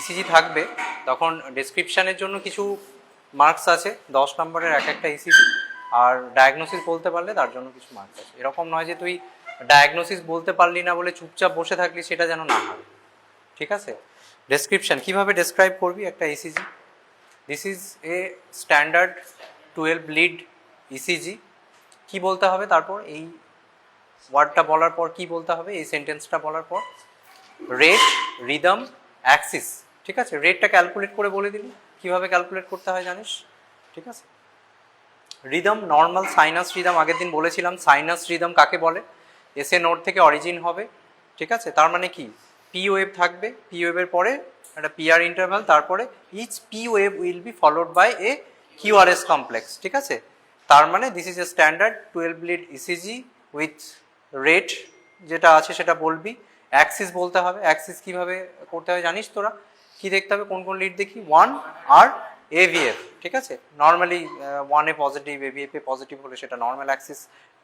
ECG থাকবে তখন ডেসক্রিপশানের জন্য কিছু মার্কস আছে 10 নম্বরের এক একটা ইসিজি, আর ডায়াগনোসিস বলতে পারলে তার জন্য কিছু মার্কস আছে। এরকম নয় যে তুই ডায়াগনোসিস বলতে পারলি না বলে চুপচাপ বসে থাকলি, সেটা যেন না হয়, ঠিক আছে। ডেসক্রিপশান কীভাবে ডেসক্রাইব করবি একটা ECG? This is a standard 12 lead ECG. কি বলতে হবে তারপর? এই ওয়ার্ডটা বলার পর কি বলতে হবে? এই সেন্টেন্সটা বলার পর রেট, রিদম, অ্যাক্সিস, ঠিক আছে। রেটটা ক্যালকুলেট করে বলে দিলি, কীভাবে ক্যালকুলেট করতে হয় জানিস, ঠিক আছে। রিদম নর্মাল সাইনাস রিদম, আগের দিন বলেছিলাম সাইনাস রিদম কাকে বলে। এসএ নোড থেকে অরিজিন হবে, ঠিক আছে। তার মানে কি, পি ওয়েভ থাকবে, পি ওয়েভের পরে একটা পিআর ইন্টারভাল, তারপরে each P wave will be followed by a QRS complex, ঠিক আছে। তার মানে this is a standard 12 lead ECG with rate যেটা আছে সেটা বলবি। অ্যাক্সিস বলতে হবে। অ্যাক্সিস কীভাবে করতে হয় জানিস তোরা? কি দেখতে হবে, কোন কোন লিড দেখি? 1 আর এভিএফ, ঠিক আছে। নর্মালি 1 এ পজিটিভ, এভিএফ এ পজিটিভ হলে সেটা নর্মাল অ্যাক্সিস,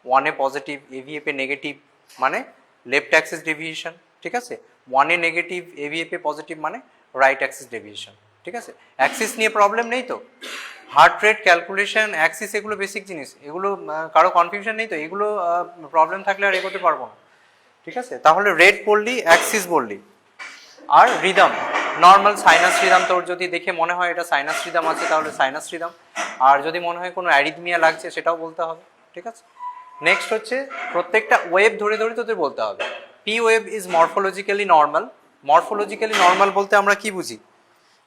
1 এ পজিটিভ, এভিএফ এ নেগেটিভ মানে লেফট অ্যাক্সিস ডেভিয়েশন, ঠিক আছে। 1 এ নেগেটিভ, এভিএফ এ পজিটিভ মানে রাইট অ্যাক্সিস ডেভিয়েশন, ঠিক আছে। অ্যাক্সিস নিয়ে প্রবলেম নেই তো? হার্ট রেট ক্যালকুলেশন, অ্যাক্সিস, এগুলো বেসিক জিনিস, এগুলো কারো কনফিউশন নেই তো? এগুলো প্রবলেম থাকলে আর এগোতে পারবো না, ঠিক আছে। তাহলে রেট বললি, অ্যাক্সিস বললি, আর রিদম নর্মাল সাইনাস রিদম। তোর যদি দেখে মনে হয় এটা সাইনাস রিদম আছে তাহলে সাইনাস রিদম, আর যদি মনে হয় কোনো অ্যারিথমিয়া লাগছে সেটাও বলতে হবে, ঠিক আছে। নেক্সট হচ্ছে প্রত্যেকটা ওয়েভ ধরে ধরে তোদের বলতে হবে। P wave is morphologically normal. Morphologically normal বলতে আমরা কি বুঝি?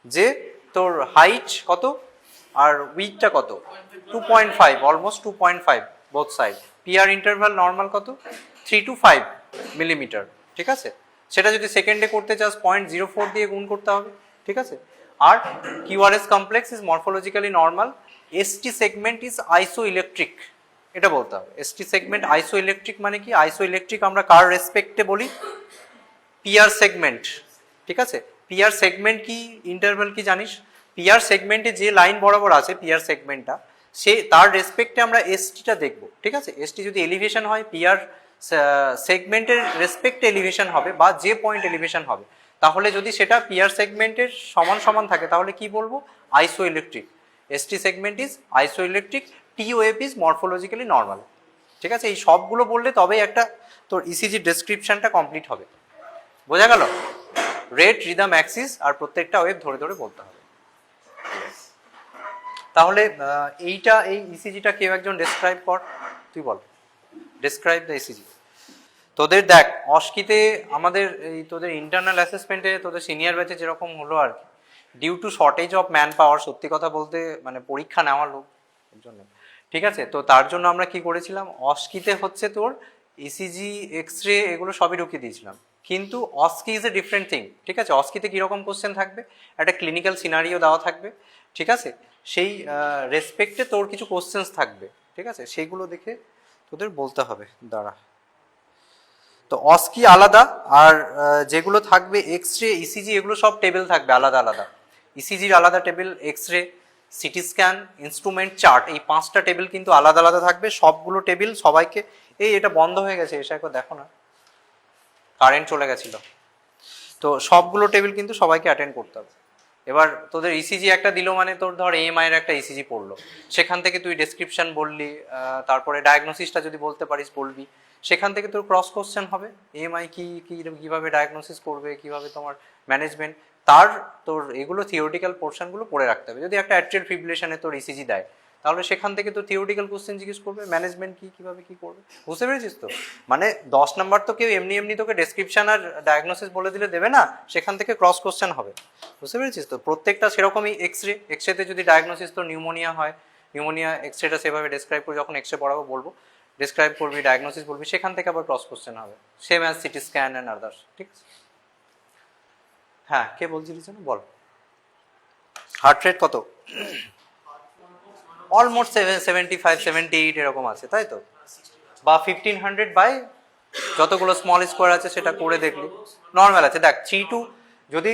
যে তোর হাইট কত আর উইথটা কত? 2.5, almost 2.5 both side. PR interval normal কত? 3 to 5 মিলিমিটার, ঠিক আছে। সেটা যদি সেকেন্ডে করতে চাস 0.04 দিয়ে গুণ করতে হবে, ঠিক আছে। আর QRS complex is morphologically normal. ST segment is isoelectric, এটা বলতে হবে। এসটি সেগমেন্ট আইসো ইলেকট্রিক মানে কি? আইসো ইলেকট্রিক আমরা কার রেসপেক্টে বলি? পিআর সেগমেন্ট, ঠিক আছে। পিআর সেগমেন্ট কি, ইন্টারভাল কি জানিস? পিআর সেগমেন্টে যে লাইন বরাবর আছে পিআর সেগমেন্টটা, সে তার রেসপেক্টে আমরা এসটিটা দেখব, ঠিক আছে। এসটি যদি এলিভেশন হয়, পিআর সেগমেন্টের রেসপেক্টে এলিভেশন হবে বা যে পয়েন্ট এলিভেশন হবে, তাহলে যদি সেটা পিআর সেগমেন্টের সমান সমান থাকে তাহলে কি বলবো? আইসো ইলেকট্রিক। এসটি সেগমেন্ট ইজ আইসো electric, T wave is morphologically normal, ঠিক আছে। এই সবগুলো বললে তবেই একটা তোর ইসিজি ডেসক্রিপশনটা কমপ্লিট হবে। বোঝা গেল? রেট, রিদম, অ্যাক্সিস আর প্রত্যেকটা ওয়েভ ধরে ধরে বলতে হবে। তাহলে এইটা, এই ইসিজিটা কেউ একজন ডেসক্রাইব কর, তুই বল, ডেসক্রাইব দ্য ইসিজি। তোদের দেখ অস্কিতে আমাদের এই তোদের ইন্টারনাল অ্যাসেসমেন্টে তোদের সিনিয়র ব্যাচে যেরকম হলো আর কি, due to shortage of man power, সত্যি কথা বলতে মানে পরীক্ষা নেওয়ার লোক জন্য, ঠিক আছে। তো তার জন্য আমরা কি করেছিলাম, অস্কিতে হচ্ছে তোর ইসিজি, এক্স রে এগুলো সবই ঢুকিয়ে দিয়েছিলাম। কিন্তু অস্কি ইজ এ ডিফারেন্ট থিং, ঠিক আছে। অস্কিতে কীরকম কোশ্চেন থাকবে? একটা ক্লিনিক্যাল সিনারিও দেওয়া থাকবে, ঠিক আছে। সেই রেসপেক্টে তোর কিছু কোশ্চেন্স থাকবে, ঠিক আছে। সেইগুলো দেখে তোদের বলতে হবে। দাঁড়া, তো অস্কি আলাদা, আর যেগুলো থাকবে এক্স রে, ইসিজি, এগুলো সব টেবিল থাকবে আলাদা আলাদা। ইসিজির আলাদা table, X ray, CT scan, instrument, chart, এই 5টা টেবিল কিন্তু আলাদা আলাদা থাকবে। সবগুলো টেবিল সবাইকে, এই এটা বন্ধ হয়ে গেছে, এসে একবার দেখো না, কারেন্ট চলে গেছিল। তো সবগুলো টেবিল কিন্তু সবাইকে অ্যাটেন্ড করতে হবে। এবার তোদের ইসিজি একটা দিল মানে তোর ধর এএমআই এর একটা ইসিজি পড়লো, সেখান থেকে তুই ডেসক্রিপশন বললি, তারপরে ডায়াগনোসিসটা যদি বলতে পারিস বলবি, সেখান থেকে তোর ক্রস কোশ্চেন হবে। এএমআই কি কীভাবে ডায়াগনোসিস করবে, কিভাবে তোমার ম্যানেজমেন্ট, তার তোর এগুলো থিওরিটিক্যাল পোর্শনগুলো পড়ে রাখতে হবে। যদি একটা অ্যাট্রিয়াল ফিব্রিলেশনে তোর ইসিজি দেয়, তাহলে সেখান থেকে তো থিওরিটিক্যাল কোশ্চেন জিজ্ঞেস করবে, ম্যানেজমেন্ট কি, কীভাবে কী করবে, বুঝতে পেরেছিস তো? মানে 10 নাম্বার তো কেউ এমনি এমনি তোকে ডেসক্রিপশন আর ডায়াগনোসিস বলে দিলে দেবে না, সেখান থেকে ক্রস কোশ্চেন হবে, বুঝতে পেরেছিস তো? প্রত্যেকটা সেরকমই। এক্সরেতে যদি ডায়াগনোসিস তো নিউমোনিয়া হয়, নিউমোনিয়া এক্সরেটা সেভাবে ডেসক্রাইব করে যখন এক্সরে পড়াবো বলবো, ডেসক্রাইব করবি, ডায়াগনোসিস বলবি, সেখান থেকে আবার ক্রস কোশ্চেন হবে, same as CT scan and others, ঠিক আছে। হ্যাঁ, কে বলছিলিস যেন, বল। হার্ট রেট কত? অলমোস্ট 75, 78 এরকম আছে, তাই তো? বা 1500 বাই যতগুলো স্মল স্কোয়ার আছে সেটা করে দেখলি নর্মাল আছে। দেখ 3 to, যদি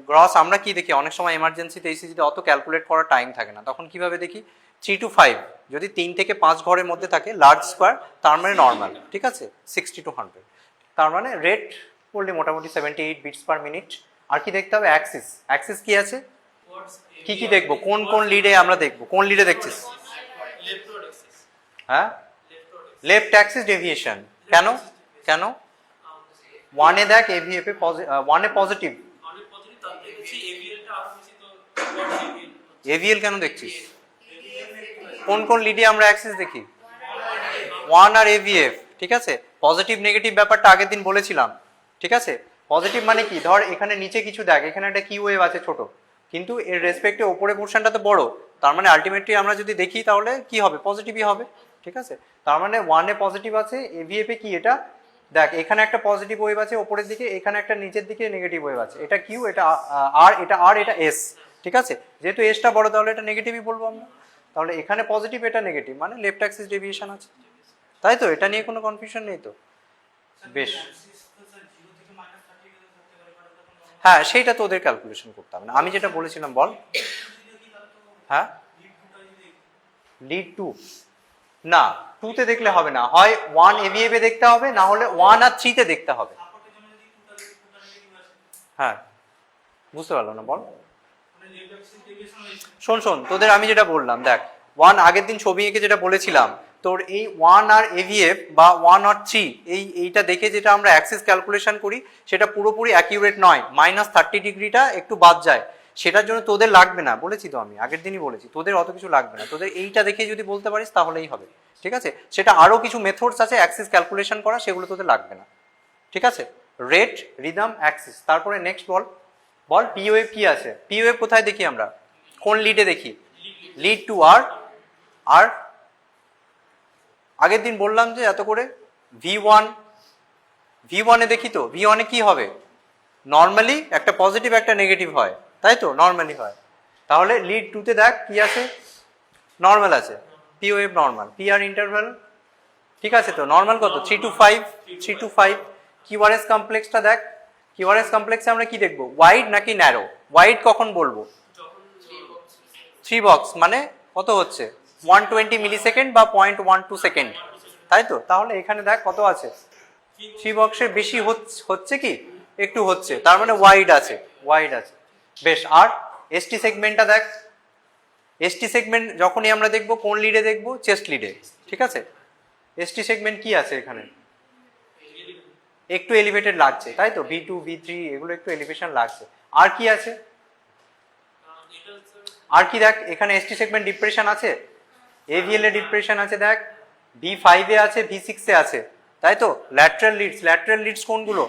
গ্রস আমরা কি দেখি অনেক সময় এমার্জেন্সিতে ইসিজিতে অত ক্যালকুলেট করার টাইম থাকে না, তখন কিভাবে দেখি? 3 to 5, যদি 3 থেকে 5 ঘরের মধ্যে থাকে লার্জ স্কোয়ার, তার মানে নর্মাল, ঠিক আছে। 60 to 100, তার মানে রেট পড়লে মোটামুটি 78 বিটস পার মিনিট। আর কি দেখতে হবে? অ্যাক্সিস। অ্যাক্সিস কি আছে? কি কি দেখবো? কোন কোন লিডে আমরা দেখবো? কোন লিডে দেখছিস? হ্যাঁ, লেফট অ্যাক্সিস ডেভিয়েশন। কেন কেন? ওয়ানে দেখ এভিএফ এ ওয়ানে পজিটিভ। এভিএল কেন দেখছিস? কোন কোন লিডে আমরা অ্যাক্সিস দেখি? ওয়ান আর এভিএফ। ঠিক আছে, পজিটিভ নেগেটিভ ব্যাপারটা আগের দিন বলেছিলাম। ঠিক আছে, পজিটিভ মানে কি? ধর এখানে নিচে কিছু দেখ, এখানে একটা কিউ ওয়েভ আছে ছোট, কিন্তু এর রেসপেক্টে ওপরে পোর্শনটা তো বড়, তার মানে আলটিমেটলি আমরা যদি দেখি তাহলে কি হবে? পজিটিভই হবে। ঠিক আছে, তার মানে ওয়ানে পজিটিভ আছে, এভিএফ এ কি এটা দেখ, এখানে একটা পজিটিভ ওয়েভ আছে ওপরের দিকে, এখানে একটা নিচের দিকে নেগেটিভ ওয়েভ আছে, এটা কিউ, এটা আর, এটা এস। ঠিক আছে, যেহেতু এসটা বড় তাহলে এটা নেগেটিভই বলবো আমরা। তাহলে এখানে পজিটিভ, এটা নেগেটিভ, মানে লেফট অ্যাক্সিস ডেভিয়েশন আছে, তাই তো? এটা নিয়ে কোনো কনফিউশন নেই তো? বেশ, হ্যাঁ সেইটা তো ওদের ক্যালকুলেশন করতে হবে না, আমি যেটা বলেছিলাম বল। হ্যাঁ, লিড টু না, টুতে দেখলে হবে না, হয় ওয়ান এভিএফ এ দেখতে হবে, না হলে ওয়ান আর থ্রিতে দেখতে হবে। হ্যাঁ, বুঝতে পারলাম না, বল। শোন শোন, তোদের আমি যেটা বললাম দেখ, ওয়ান আগের দিন ছবি এঁকে যেটা বলেছিলাম, তোর এই ওয়ান আর এভিএফ বা ওয়ান আর থ্রি, এইটা দেখে যেটা আমরা অ্যাক্সিস ক্যালকুলেশন করি সেটা পুরোপুরি অ্যাকিউরেট নয়, -30 ডিগ্রিটা একটু বাদ যায়, সেটার জন্য তোদের লাগবে না, বলেছি তো আমি আগের দিনই বলেছি, তোদের অত কিছু লাগবে না, তোদের এইটা দেখে যদি বলতে পারিস তাহলেই হবে। ঠিক আছে, সেটা আরও কিছু মেথডস আছে অ্যাক্সিস ক্যালকুলেশন করা, সেগুলো তোদের লাগবে না। ঠিক আছে, রেট, রিদম, অ্যাক্সিস। তারপরে নেক্সট বল, বল পি ওয়েভ কি আছে? পি ওয়েভ কোথায় দেখি আমরা? কোন লিডে দেখি? লিড টু আর। আর আগের দিন বললাম যে এত করে ভি ওয়ানে দেখি তো, ভি ওয়ানে কি হবে? নর্মালি একটা পজিটিভ একটা নেগেটিভ হয়, তাই তো? নর্মালি হয়। তাহলে লিড টুতে দেখ কি আছে? নর্মাল আছে, P wave normal, P R interval ঠিক আছে তো? নর্মাল কত? 3 to 5, 3 to 5। কিউআরএস কমপ্লেক্সটা দেখ, কিউআরএস কমপ্লেক্সে আমরা কি দেখবো? ওয়াইড নাকি ন্যারো? ওয়াইড কখন বলবো? 3 বক্স মানে কত হচ্ছে? 120 মিলিসেকেন্ড বা 0.12 সেকেন্ড, তাই তো? তাহলে এখানে দেখ কত আছে? 3 বক্সের বেশি হচ্ছে কি? একটু হচ্ছে, তার মানে ওয়াইড আছে, ওয়াইড আছে। বেশ, আর এসটি সেগমেন্টটা দেখ, এসটি সেগমেন্ট যখনই আমরা দেখবো কোন লিডে দেখবো? চেস্ট লিডে। ঠিক আছে, এসটি সেগমেন্ট কি আছে এখানে? একটু এলিভেটেড লাগছে, তাই তো? V2 V3 এগুলো একটু এলিভেশন লাগছে। আর কি আছে? আর কি দেখ, এখানে এসটি সেগমেন্ট ডিপ্রেশন আছে, এভিএল এ ডিপ্রেশন আছে দেখ, V5 এ আছে, V6 এ আছে, তাই তো? ল্যাটারাল লিডস কোনগুলো?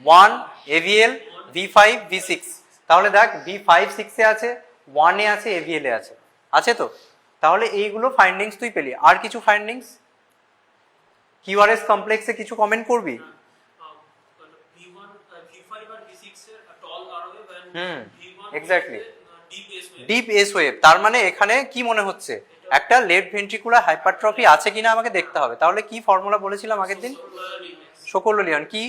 1 এভিএল, V5 V6। তাহলে দেখ V5 6 এ আছে, 1 এ আছে, এভিএল এ আছে, আছে তো? তাহলে এইগুলো ফাইন্ডিংস তুই পেলি। আর কিছু ফাইন্ডিংস কিউআরএস কমপ্লেক্সে কিছু কমেন্ট করবি? Exactly, deep S wave. তার মানে এখানে কি মনে হচ্ছে? একটা লেফট ভেন্ট্রিকুলার হাইপারট্রফি আছে কিনা আমাকে দেখতে হবে। তাহলে কি ফর্মুলা বলেছিলাম আগের দিন? শোকোলোলিয়ান কি?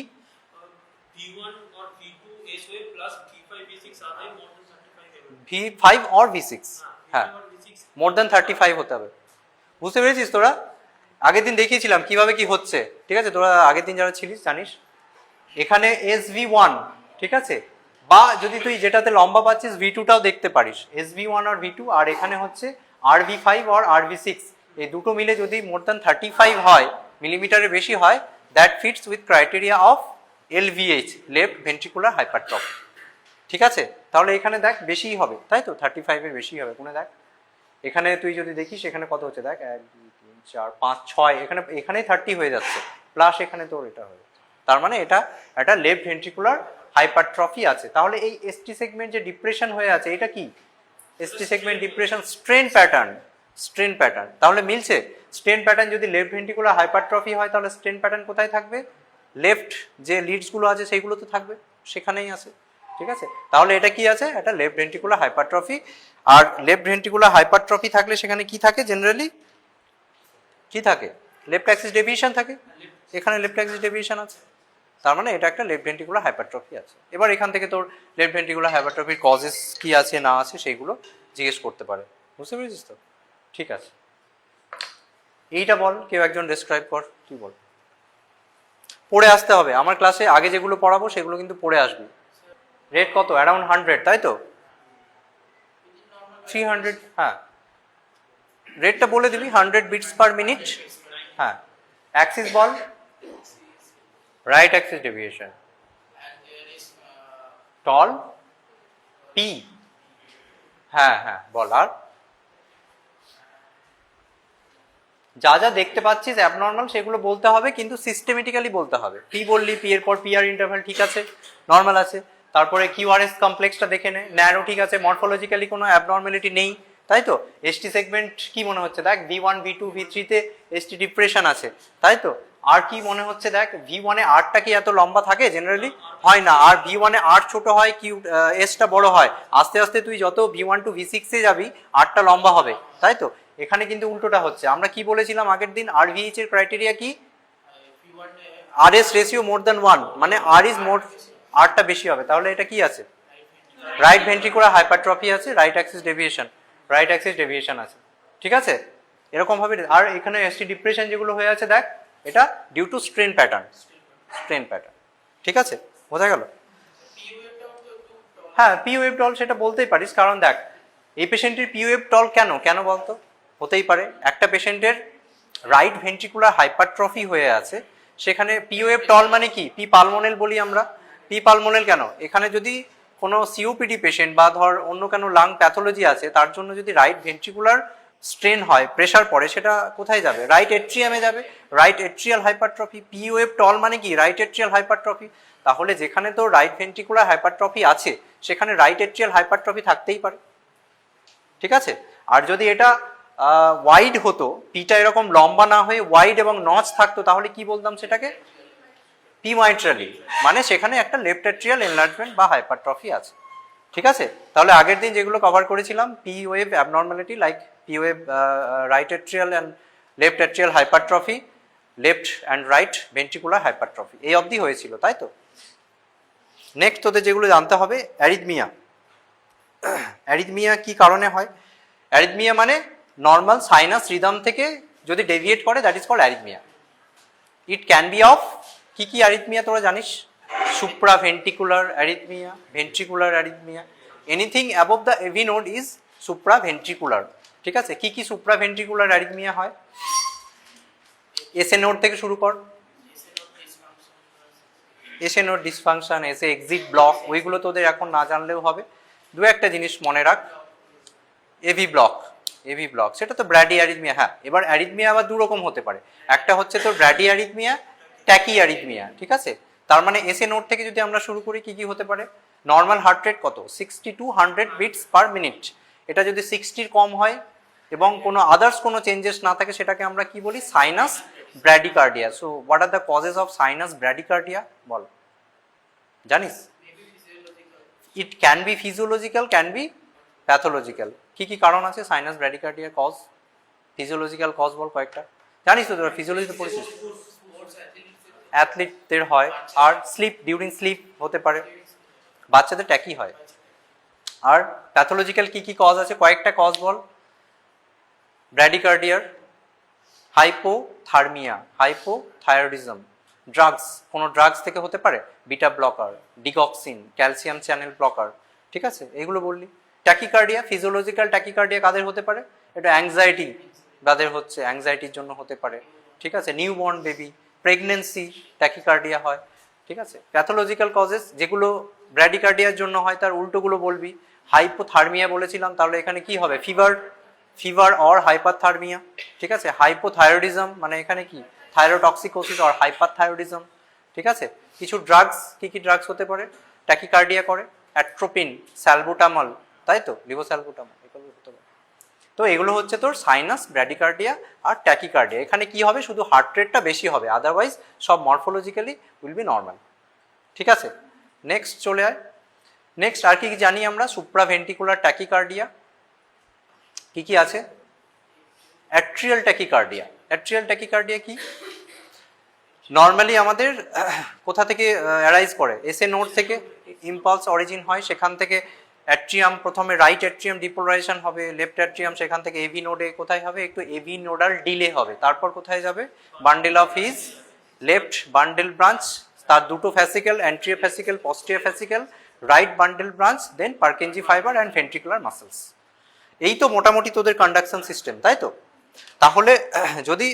V5 or V6, হ্যাঁ, মোর দ্যান 35 হতে হবে। বুঝতে পেরেছিস তোরা? আগের দিন দেখিয়েছিলাম কিভাবে কি হচ্ছে, ঠিক আছে? তোরা আগের দিন যারা ছিলিস জানিস। এখানে SV1, ঠিক আছে, বা যদি তুই যেটাতে লম্বা পাচ্ছিস V2টাও দেখতে পারিস, SV1 আর V2, আর এখানে হচ্ছে RV5 আর RV6, এই দুটো মিলে যদি মোর দ্যান 35 হয়, মিলিমিটারের বেশি হয়, that fits with criteria of LVH, left ventricular hypertrophy. ঠিক আছে, তাহলে এখানে দেখ বেশিই হবে, তাই তো? 35 এর বেশি হবে। কোনে দেখ, এখানে তুই যদি দেখিস এখানে কত হচ্ছে দেখ, 1 2 3 4 5 6, এখানেই 30 হয়ে যাচ্ছে, প্লাস এখানে তোর এটা হয়ে যাচ্ছে। তার মানে এটা একটা লেফট ভেন্ট্রিকুলার হাইপারট্রফি আছে। তাহলে এই এসটি সেগমেন্ট যে ডিপ্রেশন হয়ে আছে, এটা কি? ST segment depression strain pattern. তাহলে মিলছে? স্ট্রেন প্যাটার্ন যদি লেফট ভেন্ট্রিকুলার হাইপারট্রফি হয়, তাহলে স্ট্রেন প্যাটার্ন কোথায় থাকবে? লেফট যে লিডসগুলো আছে সেইগুলো তো থাকবে, সেখানেই আছে। ঠিক আছে, তাহলে এটা কি আছে? এটা লেফট ভেন্ট্রিকুলার হাইপারট্রফি। আর লেফট ভেন্ট্রিকুলার হাইপারট্রফি থাকলে সেখানে কি থাকে? জেনারেলি কি থাকে? লেফট অ্যাক্সিস ডেভিয়েশন থাকে। এখানে লেফট অ্যাক্সিস ডেভিয়েশন আছে, তার মানে এটা একটা লেফট ভেন্ট্রিকুলার হাইপারট্রফি আছে। এবার এখান থেকে তোর লেফট ভেন্ট্রিকুলার হাইপারট্রফির কজেস কি আছে না আছে সেইগুলো জিজ্ঞেস করতে পারে। বুঝতে পেরেছিস তো? ঠিক আছে, এইটা বল, কেউ একজন ডেসক্রাইব কর, তুই বল। পড়ে আসতে হবে, আমার ক্লাসে আগে যেগুলো পড়াবো সেগুলো কিন্তু পড়ে আসবি। রেট কত? অ্যারাউন্ড 100, তাই তো? 300, হ্যাঁ রেটটা বলে দিবি, 100 বিটস পার মিনিট। হ্যাঁ, অ্যাক্সিস বল, রাইট অ্যাক্সিস ডেভিয়েশন, টল পি। হ্যাঁ হ্যাঁ বল। আর যা যা দেখতে পাচ্ছিস অ্যাবনর্মাল সেগুলো বলতে হবে, কিন্তু সিস্টেমেটিক্যালি বলতে হবে। পি বললি, পি এর পর পি আর ইন্টারভ্যাল ঠিক আছে, নর্মাল আছে। তারপরে কিউআরএস কমপ্লেক্সটা দেখে নে, ন্যারো ঠিক আছে, মরফোলজিক্যালি কোনো অ্যাবনর্মালিটি নেই, তাই তো? এসটি সেগমেন্ট কি মনে হচ্ছে দেখ, V1 V2 V3 তে এসটি ডিপ্রেশন আছে, তাই তো? আর কি মনে হচ্ছে দেখ, V1 এ আরটা কি এত লম্বা থাকে? জেনারেলি হয় না। আর V1 এ আর ছোট হয়, কিউ এসটা বড় হয়। আস্তে আস্তে তুই যত V1 টু V6 এ যাবি আরটা লম্বা হবে, তাই তো? এখানে কিন্তু উল্টোটা হচ্ছে। আমরা কি বলেছিলাম আগের দিন, RVH এর ক্রাইটেরিয়া কি? RS রেশিও মোর দ্যান 1, মানে R ইজ মোর, আরটা বেশি হবে। তাহলে এটা কি আছে? রাইট ভেন্ট্রিকুলার হাইপারট্রফি আছে, right Axis deviation, right Axis deviation আছে, ঠিক আছে? এরকম ভাবে। আর এখানে এসটি ডিপ্রেশন যেগুলো হয়ে আছে দেখ, এটা due to strain pattern, strain pattern, ঠিক আছে? বোঝা গেল? হ্যাঁ, পি ওয়েভ টল সেটা বলতেই পারিস, কারণ দেখ এই পেশেন্টের পি ওয়েভ টল কেন কেন বলতো? হতেই পারে একটা পেশেন্টের রাইট ভেন্ট্রিকুলার হাইপারট্রফি হয়ে আছে, সেখানে পি ওয়েভ টল মানে কি? পি পালমোনেল বলি আমরা। পি পালমোনেল কেন? এখানে যদি কোনো সিওপিডি পেশেন্ট বা ধর অন্য কোনো লাং প্যাথোলজি আছে, তার জন্য যদি রাইট ভেন্ট্রিকুলার স্ট্রেন হয়, প্রেশার পড়ে, সেটা কোথায় যাবে? রাইট এট্রিয়ামে যাবে। Right atrial hypertrophy, P wave tall মানে কি? Right atrial hypertrophy. তাহলে যেখানে তো রাইট ভেন্ট্রিকুলার হাইপারট্রফি আছে, সেখানে রাইট এট্রিয়াল হাইপারট্রফি থাকতেই পারে, ঠিক আছে? আর যদি এটা ওয়াইড হতো, পিটা এরকম লম্বা না হয়ে ওয়াইড এবং নচ থাকতো, তাহলে কি বলতাম সেটাকে? পি মাইট্রালি, মানে সেখানে একটা লেফট এট্রিয়াল এনলার্জমেন্ট বা হাইপারট্রফি আছে, ঠিক আছে? তাহলে আগের দিন যেগুলো কভার করেছিলাম, P wave abnormality like P wave right atrial and left atrial hypertrophy, left and right ventricular hypertrophy, এই অবধি হয়েছিল, তাই তো? নেক্সট তোদের যেগুলো জানতে হবে, অ্যারিথমিয়া। অ্যারিথমিয়া কি কারণে হয়? অ্যারিথমিয়া মানে নর্মাল সাইনাস রিদম থেকে যদি ডেভিয়েট করে, that is called arrhythmia. It can be of কি কি অ্যারিথমিয়া তোরা জানিস? Supra ventricular arrhythmia, ventricular arrhythmia, anything above the AV node is supra ventricular, ঠিক আছে? কি কি সুপ্রা ভেন্ট্রিকুলার অ্যারিথমিয়া হয়? এসএ নোড থেকে শুরু কর। SA node dysfunction, SA exit block, ওইগুলো তোদের এখন না জানলেও হবে। দু একটা জিনিস মনে রাখ, এভি ব্লক, এভি ব্লক সেটা তো ব্র্যাডি অ্যারিথমিয়া। হ্যাঁ, এবার অ্যারিথমিয়া আবার দু রকম হতে পারে। একটা হচ্ছে তোর ব্র্যাডি অ্যারিথমিয়া, ট্যাকি অ্যারিথমিয়া, ঠিক আছে? তার মানে এসএ নোড থেকে যদি আমরা শুরু করি, কি কি হতে পারে? নর্মাল হার্ট রেট কত? 60 to 100 বিটস পার মিনিট। এটা যদি 60-র কম হয় এবং কোনো আদার্স কোনো চেঞ্জেস না থাকে, সেটাকে আমরা কি বলি? Sinus bradycardia. So what are the causes of sinus bradycardia বল, জানিস? It can be physiological, can be pathological. কি কি কারণ আছে সাইনাস ব্র্যাডিকার্ডিয়ার কজ? ফিজিওলজিক্যাল কজ বল কয়েকটা, জানিস তো তোরা? ফিজিওলজিতে পড়েছিস? অ্যাথলিটদের হয়, আর স্লিপ, ডিউরিং স্লিপ হতে পারে, বাচ্চাদের ট্যাকি হয়। আর প্যাথোলজিক্যাল কি কি কজ আছে? কয়েকটা কজ বল ব্র্যাডিকার্ডিয়ার। হাইপোথার্মিয়া, হাইপোথাইরয়েডিজম, ড্রাগস, কোনো ড্রাগস থেকে হতে পারে, beta blocker, digoxin, calcium channel blocker, ঠিক আছে? এগুলো বললি। ট্যাকিকার্ডিয়া, ফিজিওলজিক্যাল ট্যাকিকার্ডিয়া কাদের হতে পারে? এটা অ্যাংজাইটি, যাদের হচ্ছে অ্যাংজাইটির জন্য হতে পারে, ঠিক আছে? নিউবর্ন বেবি, প্রেগনেন্সি ট্যাকিকার্ডিয়া হয়, ঠিক আছে? প্যাথোলজিক্যাল কজেস যেগুলো ব্র্যাডিকার্ডিয়ার জন্য হয়, তার উল্টোগুলো বলবি। হাইপোথার্মিয়া বলেছিলাম, তাহলে এখানে কি হবে? ফিভার, ফিভার অর হাইপারথার্মিয়া, ঠিক আছে? হাইপোথাইরয়েডিজম মানে এখানে কি? থাইরোটক্সিকোসিস অর হাইপারথাইরয়েডিজম, ঠিক আছে? কিছু ড্রাগস, কি কি ড্রাগস হতে পারে ট্যাকিকার্ডিয়া করে? অ্যাট্রোপিন, স্যালবুটামল, তাই তো? লিভোস্যালবুটামল, এগুলো হতে পারে। তো এগুলো হচ্ছে তোর সাইনাস ব্র্যাডিকার্ডিয়া আর ট্যাকিকার্ডিয়া। এখানে কি হবে? শুধু হার্ট রেটটা বেশি হবে, আদারওয়াইজ সব মরফোলজিক্যালি উইল বি নর্মাল, ঠিক আছে? নেক্সট চলে আয়। নেক্সট আর কি কি জানি আমরা? সুপ্রাভেন্ট্রিকুলার ট্যাকিকার্ডিয়া, কি কি আছে? Atrial tachycardia. অ্যাট্রিয়াল ট্যাকিকার্ডিয়া কি? নর্মালি আমাদের কোথা থেকে অ্যারাইজ করে? এসএ নোড থেকে ইম্পালস অরিজিন হয়, সেখান থেকে অ্যাট্রিয়াম, প্রথমে রাইট অ্যাট্রিয়াম ডিপোলারাইজেশন হবে, লেফট অ্যাট্রিয়াম সেখান থেকে এভি নোডে কোথায় হবে? একটু এভি নোডাল ডিলে হবে, তারপর কোথায় যাবে? Bundle of His left bundle branch, তার দুটো fascicle, anterior fascicle, posterior fascicle, right bundle branch, then Purkinje fibre and ventricular muscles. এই তো মোটামুটি তোদের কন্ডাকশন সিস্টেম, তাই তো? তাহলে যদি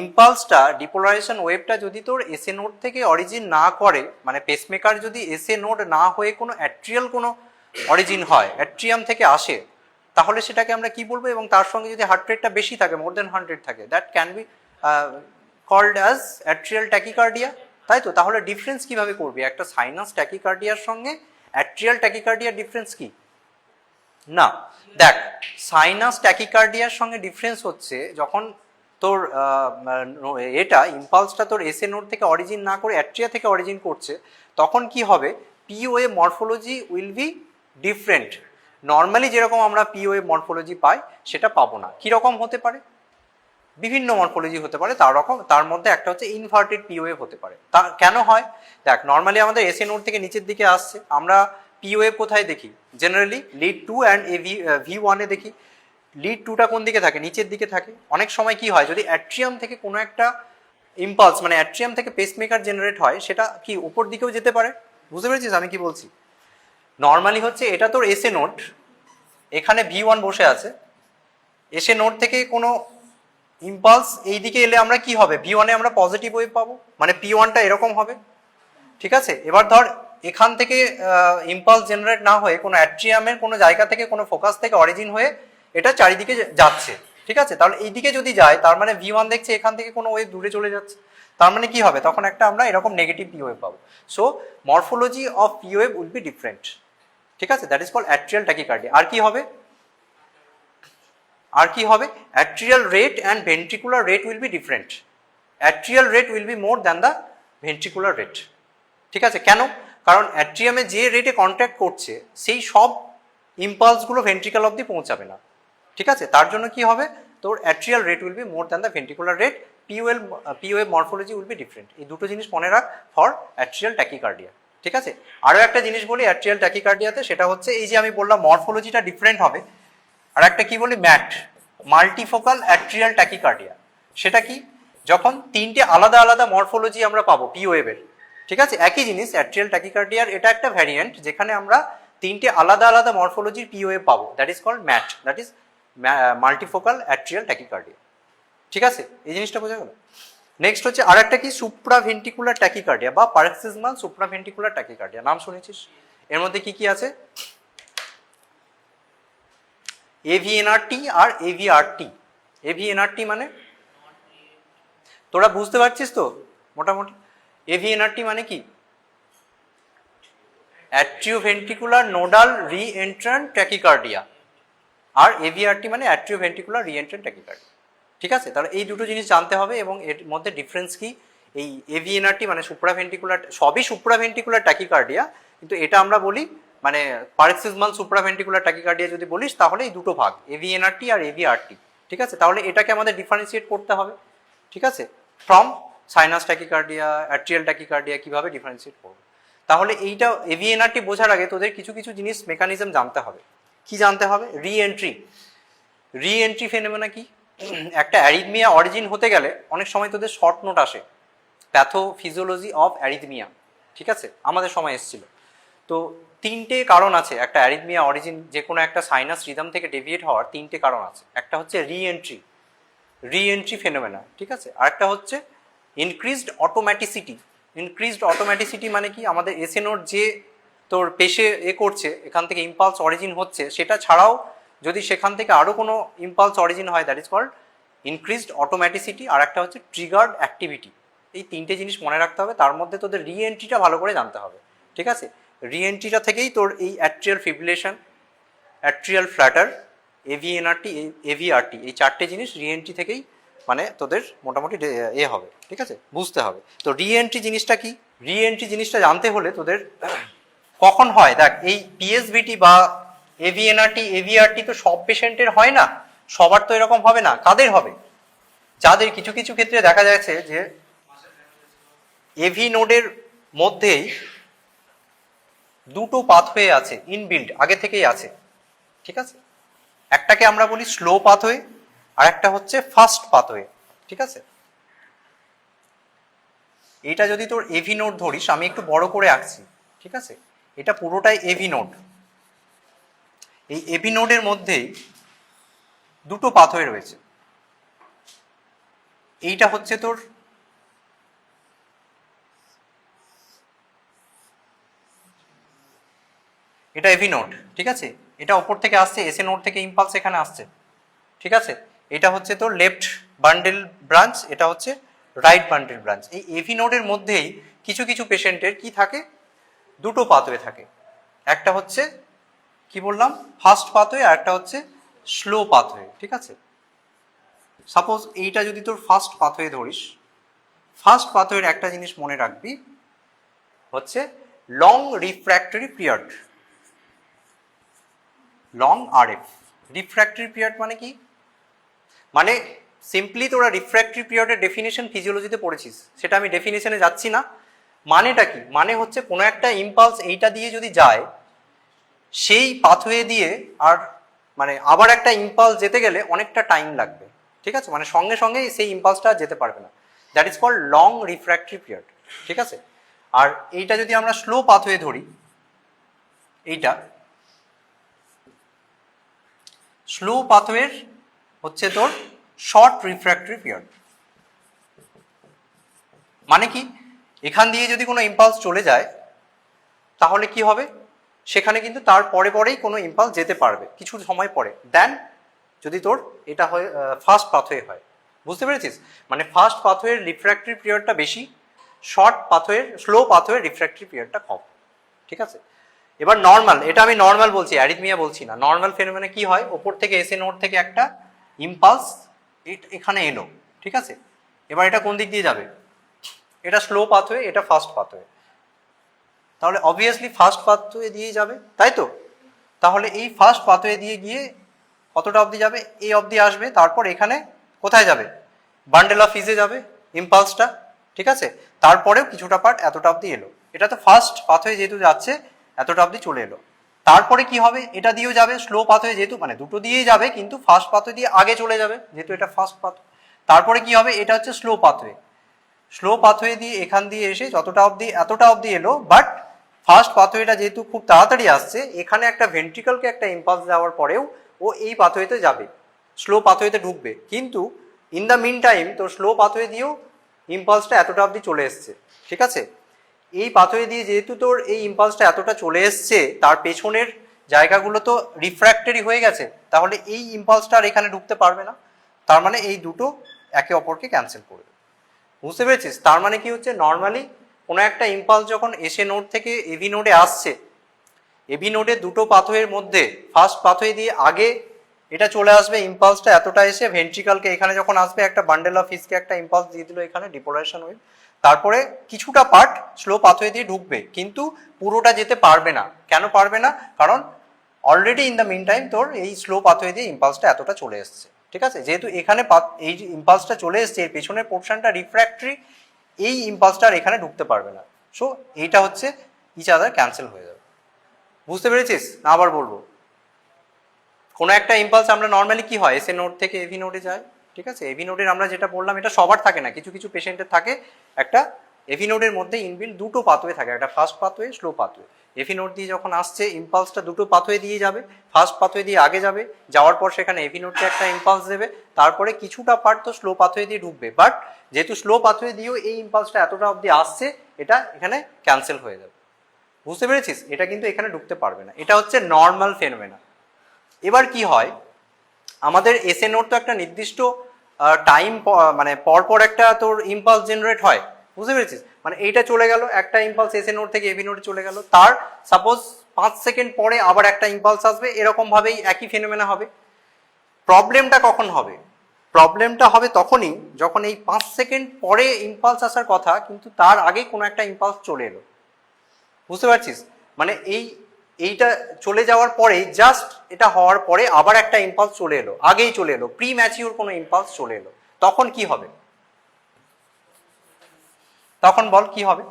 ইম্পালসটা ডিপোলারাইজেশন ওয়েভটা যদি তোর এসএ নোড থেকে অরিজিন না করে, মানে পেসমেকার যদি এসএ নোড না হয়ে কোনো অ্যাট্রিয়াল কোনো অরিজিন হয়, অ্যাট্রিয়াম থেকে আসে, তাহলে সেটাকে আমরা কি বলবো? এবং তার সঙ্গে যদি হার্ট রেটটা বেশি থাকে, মোর দেন 100 থাকে, that can be called as atrial tachycardia, তাই তো? তাহলে ডিফারেন্স কিভাবে করবি একটা সাইনাস ট্যাকিকার্ডিয়ার সঙ্গে অ্যাট্রিয়াল ট্যাকিকার্ডিয়ার ডিফারেন্স কি? না, দেখ, সাইনাস ট্যাকিকার্ডিয়ার সঙ্গে ডিফারেন্স হচ্ছে যখন তোর এটা ইম্পালসটা তোর এসএ নোড থেকে অরিজিন না করে অ্যাট্রিয়া থেকে অরিজিন করছে, তখন কি হবে? POA morphology will be different. Normally যেরকম আমরা পিওএ মরফোলজি পাই সেটা পাবো না। কীরকম হতে পারে? বিভিন্ন মরফোলজি হতে পারে, তার মধ্যে একটা হচ্ছে ইনভার্টেড পিওএফ হতে পারে। তা কেন হয়? দেখ, নর্মালি আমাদের এসএ নোড থেকে নিচের দিকে আসছে, আমরা পিওএফ কোথায় দেখি? জেনারেলি লিড 2 অ্যান্ড V1 এ দেখি। লিড 2টা কোন দিকে থাকে? নিচের দিকে থাকে। অনেক সময় কি হয়, যদি অ্যাট্রিয়াম থেকে কোনো একটা ইম্পালস, মানে অ্যাট্রিয়াম থেকে পেসমেকার জেনারেট হয়, সেটা কি উপর দিকেও যেতে পারে? বুঝতে পেরেছিস আমি কি বলছি? নর্মালি হচ্ছে এটা তোর এসএ নোড, এখানে V1 বসে আছে, এসএ নোড থেকে কোনো ইম্পালস এই দিকে এলে আমরা কি হবে? V1 এ আমরা পজিটিভ ওয়েভ পাবো, মানে P1টা এরকম হবে, ঠিক আছে? এবার ধর এখান থেকে ইম্পালস জেনারেট না হয়ে কোনো অ্যাট্রিয়ামের কোনো জায়গা থেকে, কোনো ফোকাস থেকে অরিজিন হয়ে এটা চারিদিকে যাচ্ছে, ঠিক আছে? তাহলে এই দিকে যদি যায়, তার মানে V1 দেখছে এখান থেকে কোনো ওয়েভ দূরে চলে যাচ্ছে, তার মানে কি হবে? তখন একটা আমরা এরকম নেগেটিভ পি ওয়েভ পাবো। So morphology of P wave will be different, ঠিক আছে? That is called atrial tachycardia. আর কি হবে? Atrial rate and ventricular rate will be different. Atrial rate will be more than the ventricular rate, ঠিক আছে? কেন? কারণ অ্যাট্রিয়ামে যে রেটে কন্ট্যাক্ট করছে সেই সব ইম্পালসগুলো ভেন্ট্রিকাল অবধি পৌঁছাবে না, ঠিক আছে? তার জন্য কি হবে? তোর atrial rate will be more than the ventricular rate, POL morphology will be different. এই দুটো জিনিস মনে রাখ ফর অ্যাট্রিয়াল ট্যাকিকার্ডিয়া, ঠিক আছে? আরও একটা জিনিস বলি অ্যাট্রিয়াল ট্যাকিকার্ডিয়াতে, সেটা হচ্ছে এই যে আমি বললাম মরফোলজিটা ডিফারেন্ট হবে, আর একটা কি বলি ম্যাট, মাল্টিফোকাল অ্যাট্রিয়াল ট্যাকিকার্ডিয়া। সেটা কি? যখন তিনটে আলাদা আলাদা মরফোলজি আমরা পাবো পিওএর, ঠিক আছে? একই জিনিস অ্যাট্রিয়াল ট্যাকিকার্ডিয়ার এটা একটা ভ্যারিয়েন্ট যেখানে আমরা তিনটে আলাদা আলাদা মরফোলজির পিওএ পাবো, that is called MAT, that is multifocal atrial tachycardia, ঠিক আছে? এই জিনিসটা বোঝা গেল? নেক্সট হচ্ছে আর একটা কি, সুপ্রাভেন্ট্রিকুলার ট্যাকিকার্ডিয়া বা পারক্সিসমাল সুপ্রাভেন্ট্রিকুলার ট্যাকিকার্ডিয়া। নাম শুনেছিস? এর মধ্যে কি কি আছে? এভিএনআরটি আর এভিআরটি। এভিএনআরটি মানে তোরা বুঝতে পারছিস তো মোটামুটি? এভিএনআরটি মানে কি? অ্যাট্রিওভেন্ট্রিকুলার নোডাল রি এন্ট্রান্ট ট্যাকিকার্ডিয়া, আর এভিআরটি মানে অ্যাট্রিওভেন্ট্রিকুলার রি এন্ট্রান্ট ট্যাকিকার্ডিয়া, ঠিক আছে? তাহলে এই দুটো জিনিস জানতে হবে এবং এর মধ্যে ডিফারেন্স কি। এই এভিএনআরটি মানে সুপ্রাভেন্ট্রিকুলার, সবই সুপ্রাভেন্ট্রিকুলার ট্যাকিকার্ডিয়া, কিন্তু এটা আমরা বলি মানে পারক্সিসমাল সুপ্রাভেন্ট্রিকুলার ট্যাকিকার্ডিয়া যদি বলিস তাহলে এই দুটো ভাগ, এভিএনআরটি আর এভিআরটি, ঠিক আছে? তাহলে এটাকে আমাদের ডিফারেন্সিয়েট করতে হবে, ঠিক আছে? From sinus tachycardia, atrial tachycardia কিভাবে ডিফারেন্সিয়েট করবো। তাহলে এইটা এভিএনআরটি বোঝার আগে তোদের কিছু কিছু জিনিস মেকানিজম জানতে হবে। কি জানতে হবে? রি এন্ট্রি ফেনোমেনা কি? একটা অ্যারিথমিয়া অরিজিন হতে গেলে অনেক সময় তোদের শর্ট নোট আসে, প্যাথোফিজিওলজি অফ অ্যারিথমিয়া, ঠিক আছে? আমাদের সময় এসেছিল। তো তিনটে কারণ আছে একটা অ্যারিথমিয়া অরিজিন, যে কোনো একটা সাইনাস রিদম থেকে ডেভিয়েট হওয়ার তিনটে কারণ আছে। একটা হচ্ছে রি এন্ট্রি ফেনোমেনা, ঠিক আছে? আরেকটা হচ্ছে ইনক্রিজড অটোম্যাটিসিটি মানে কি? আমাদের এসএ নোড যে তোর পেশে করছে, এখান থেকে ইম্পালস অরিজিন হচ্ছে, সেটা ছাড়াও যদি সেখান থেকে আরও কোনো ইম্পালস অরিজিন হয়, দ্যাট ইজ কল্ড ইনক্রিজড অটোম্যাটিসিটি। আর একটা হচ্ছে ট্রিগার্ড অ্যাক্টিভিটি। এই তিনটে জিনিস মনে রাখতে হবে, তার মধ্যে তোদের রি এন্ট্রিটা ভালো করে জানতে হবে, ঠিক আছে? রি এন্ট্রিটা থেকেই তোর এই অ্যাট্রিয়াল ফিব্রিলেশন, অ্যাট্রিয়াল ফ্ল্যাটার, এভিএনআরটি, এভিআরটি, এই চারটে জিনিস রি এন্ট্রি থেকেই মানে তোদের মোটামুটি হবে, ঠিক আছে? বুঝতে হবে। তো রি এন্ট্রি জিনিসটা কি? রি এন্ট্রি জিনিসটা জানতে হলে তোদের কখন হয়, দেখ এই পিএসভিটি বা এভিএনআরটি, এভিআরটি তো সব পেশেন্টের হয় না, সবার তো এরকম হবে না। কাদের হবে? যাদের কিছু কিছু ক্ষেত্রে দেখা যাচ্ছে যে এভি নোডের মধ্যেই দুটো পাথওয়ে আছে ইনবিল্ড, আগে থেকেই আছে, ঠিক আছে? একটাকে আমরা বলি স্লো পাথওয়ে আর একটা হচ্ছে ফাস্ট পাথওয়ে, ঠিক আছে? এইটা যদি তোর এভি নোড ধরিস, আমি একটু বড় করে আঁকছি, ঠিক আছে? এটা পুরোটাই এভি নোড। এই এভি নোডের মধ্যেই দুটো পাথওয়ে রয়েছে। এইটা হচ্ছে তোর এটা এভি নোড, ঠিক আছে। এটা ওপর থেকে আসছে, এসএ নোড থেকে ইম্পালস এখানে আসছে, ঠিক আছে। এটা হচ্ছে তোর লেফট বান্ডেল ব্রাঞ্চ, এটা হচ্ছে রাইট বান্ডেল ব্রাঞ্চ। এই এভি নোডের মধ্যেই কিছু কিছু পেশেন্টের কি থাকে, দুটো পাথওয়ে থাকে। একটা হচ্ছে কি বললাম ফাস্ট পাথওয়ে, আর একটা হচ্ছে স্লো পাথওয়ে, ঠিক আছে। সাপোজ এইটা যদি তোর ফাস্ট পাথওয়ে ধরিস, ফাস্ট পাথওয়ের একটা জিনিস মনে রাখবি হচ্ছে long refractory period, long RF. Refractory period মানে কি, মানে সিম্পলি তোরা রিফ্র্যাক্টরি পিরিয়ডের ডেফিনেশন ফিজিওলজিতে পড়েছিস, সেটা আমি ডেফিনেশনে যাচ্ছি না। মানেটা কি, মানে হচ্ছে কোনো একটা ইম্পালস এইটা দিয়ে যদি যায়, সেই পাথওয়ে দিয়ে আর মানে আবার একটা ইম্পালস যেতে গেলে অনেকটা টাইম লাগবে, ঠিক আছে। মানে সঙ্গে সঙ্গে সেই ইম্পালসটা যেতে পারবে না, that is called long refractory period, ঠিক আছে। আর এইটা যদি আমরা স্লো পাথওয়ে ধরি, এইটা স্লো পাথওয়ের হচ্ছে তোর শর্ট রিফ্র্যাক্টরি পিরিয়ড। মানে কি, এখান দিয়ে যদি কোনো ইম্পালস চলে যায় তাহলে কি হবে, সেখানে কিন্তু তার পরে পরেই কোনো ইম্পালস যেতে পারবে কিছু সময় পরে, দেন যদি তোর এটা হয় ফাস্ট পাথওয়ে হয়। বুঝতে পেরেছিস, মানে ফাস্ট পাথওয়ের রিফ্র্যাক্টরি পিরিয়ডটা বেশি, শর্ট পাথওয়ের স্লো পাথওয়ের রিফ্র্যাক্টরি পিরিয়ডটা কম, ঠিক আছে। এবার নর্মাল, এটা আমি নর্মাল বলছি, অ্যারিথমিয়া বলছি না। নর্মাল ফেনোমেনা কি হয়, ওপর থেকে এসে নোড থেকে একটা ইম্পালস এখানে এলো, ঠিক আছে। এবার এটা কোন দিক দিয়ে যাবে, এটা স্লো পাথওয়ে, এটা ফাস্ট পাথওয়ে, তাহলে অবভিয়াসলি ফাস্ট পাথওয়ে দিয়ে যাবে, তাই তো। তাহলে এই ফাস্ট পাথওয়ে দিয়ে গিয়ে কতটা অবধি যাবে, এই অবধি আসবে, তারপর এখানে কোথায় যাবে, বান্ডেল অফ ফিজে যাবে ইম্পালসটা, ঠিক আছে। তারপরেও কিছুটা পার্ট এতটা অবধি এলো, এটা তো ফাস্ট পাথওয়ে যেহেতু যাচ্ছে এতটা অবধি চলে এলো। তারপরে কি হবে, এটা দিয়েও যাবে স্লো পাথওয়ে, যেহেতু মানে দুটো দিয়েই যাবে, কিন্তু ফাস্ট পাথওয়ে দিয়ে আগে চলে যাবে যেহেতু এটা ফাস্ট পাথওয়ে। তারপরে কি হবে, এটা হচ্ছে স্লো পাথওয়ে, স্লো পাথওয়ে দিয়ে এখান দিয়ে এসে যতটা অবধি এতটা অবধি এলো, বাট ফার্স্ট পাথওয়েটা যেহেতু খুব তাড়াতাড়ি আসছে, এখানে একটা ভেন্ট্রিকলকে একটা ইম্পালস দেওয়ার পরেও ও এই পাথওয়েতে যাবে, স্লো পাথওয়েতে ঢুকবে। কিন্তু ইন দ্য মিন টাইম তোর স্লো পাথওয়ে দিয়েও ইম্পালসটা এতটা অবধি চলে এসছে, ঠিক আছে। এই পাথওয়ে দিয়ে যেহেতু তোর এই ইম্পালসটা এতটা চলে এসছে, তার পেছনের জায়গাগুলো তো রিফ্র্যাক্টরি হয়ে গেছে, তাহলে এই ইম্পালসটা আর এখানে ঢুকতে পারবে না। তার মানে এই দুটো একে অপরকে ক্যান্সেল করবে। বুঝতে পেরেছিস, তার মানে কি হচ্ছে, নর্মালি কোনো একটা ইম্পালস যখন এসে নোড থেকে এভি নোডে আসছে, এভি নোডে দুটো পাথওয়ের মধ্যে ফার্স্ট পাথওয়ে দিয়ে আগে এটা চলে আসবে, ইম্পালসটা এতটা এসে ভেন্ট্রিকালকে এখানে যখন আসবে, একটা বান্ডেল অফ ফিজকে একটা ইম্পালস দিয়ে দিল এখানে ডিপোলারাইজেশন ওয়েভ, তারপরে কিছুটা পার্ট স্লো পাথওয়ে দিয়ে ঢুকবে, কিন্তু পুরোটা যেতে পারবে না। কেন পারবে না, কারণ already in the mean time তোর এই স্লো পাথওয়ে দিয়ে ইম্পালসটা এতটা চলে এসছে, ঠিক আছে। যেহেতু এখানে এই যে ইম্পালসটা চলে এসছে, এর পেছনের পোর্শনটা রিফ্র্যাক্টরি, এই ইম্পালসটা আর এখানে ঢুকতে পারবে না। সো এইটা হচ্ছে ইচ আদার ক্যান্সেল হয়ে যাবে। বুঝতে পেরেছিস, না আবার বলবো, কোনো একটা ইম্পালস আমরা নর্মালি কি হয়, এসএ নোড থেকে এভি নোডে যায়, ঠিক আছে। এভি নোডের আমরা যেটা বললাম, এটা সবার থাকে না, কিছু কিছু পেশেন্টের থাকে একটা এভি নোডের মধ্যে ইনবিল্ট দুটো পাথওয়ে থাকে, একটা first pathway, slow pathway. AV node দিয়ে যখন আসছে, ইম্পালসটা দুটো পাথওয়ে দিয়ে যাবে, ফার্স্ট পাথওয়ে দিয়ে আগে যাবে, যাওয়ার পর সেখানে এভি নোডকে একটা ইম্পালস দেবে, তারপরে কিছুটা পার্ট তো স্লো পাথওয়ে দিয়ে ঢুকবে, বাট যেহেতু স্লো পাথওয়ে দিয়েও এই ইম্পালসটা এতটা অবধি আসছে, এটা এখানে ক্যান্সেল হয়ে যাবে। বুঝতে পেরেছিস, এটা কিন্তু এখানে ঢুকতে পারবে না। এটা হচ্ছে নর্মাল ফেনোমেনা। এবার কি হয়, আমাদের এসএ নোড তো একটা নির্দিষ্ট টাইম মানে পরপর একটা তোর ইম্পালস জেনারেট হয়। বুঝতে পেরেছিস, মানে এইটা চলে গেল, একটা ইম্পালস এসএ নোড থেকে এভি নোডে চলে গেল, তার সাপোজ 5 সেকেন্ড পরে আবার একটা ইম্পালস আসবে, এরকম ভাবেই একই ফেনোমেনা হবে। প্রবলেমটা কখন হবে, প্রবলেমটা হবে তখনই যখন এই 5 সেকেন্ড পরে ইম্পালস আসার কথা, কিন্তু তার আগে কোনো একটা ইম্পালস চলে এলো। বুঝতে পারছিস, মানে এইটা চলে যাওয়ার পরে, জাস্ট এটা হওয়ার পরে আবার একটা ইম্পালস চলে এলো, আগেই চলে এলো, প্রি ম্যাচিউর কোনো ইম্পালস চলে এলো, তখন কি হবে, তখন বল কি হবে,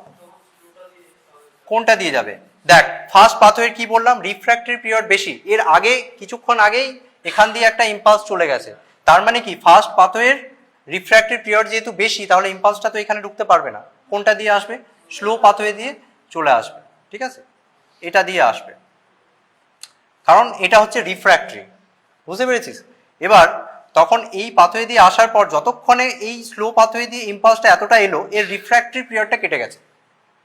কোনটা দিয়ে যাবে। দেখ ফার্স্ট পাথওয়ের কি বললাম, রিফ্র্যাক্টরি পিরিয়ড বেশি, এর আগে কিছুক্ষণ আগেই এখান দিয়ে একটা ইম্পালস চলে গেছে, তার মানে কি ফার্স্ট পাথওয়ের রিফ্র্যাক্টরি পিরিয়ড যেহেতু বেশি, তাহলে ইম্পালসটা তো এখানে ঢুকতে পারবে না, কোনটা দিয়ে আসবে, স্লো পাথওয়ে দিয়ে চলে আসবে, ঠিক আছে। এটা দিয়ে আসবে, কারণ এটা হচ্ছে রিফ্র্যাক্টরি, বুঝতে পেরেছিস? এবার তখন এই পাথওয়ে দিয়ে আসার পর যতক্ষণে এই স্লো পাথওয়ে দিয়ে ইম্পালসটা এতটা এলো, এর রিফ্র্যাক্টরি পিরিয়ডটা কেটে গেছে,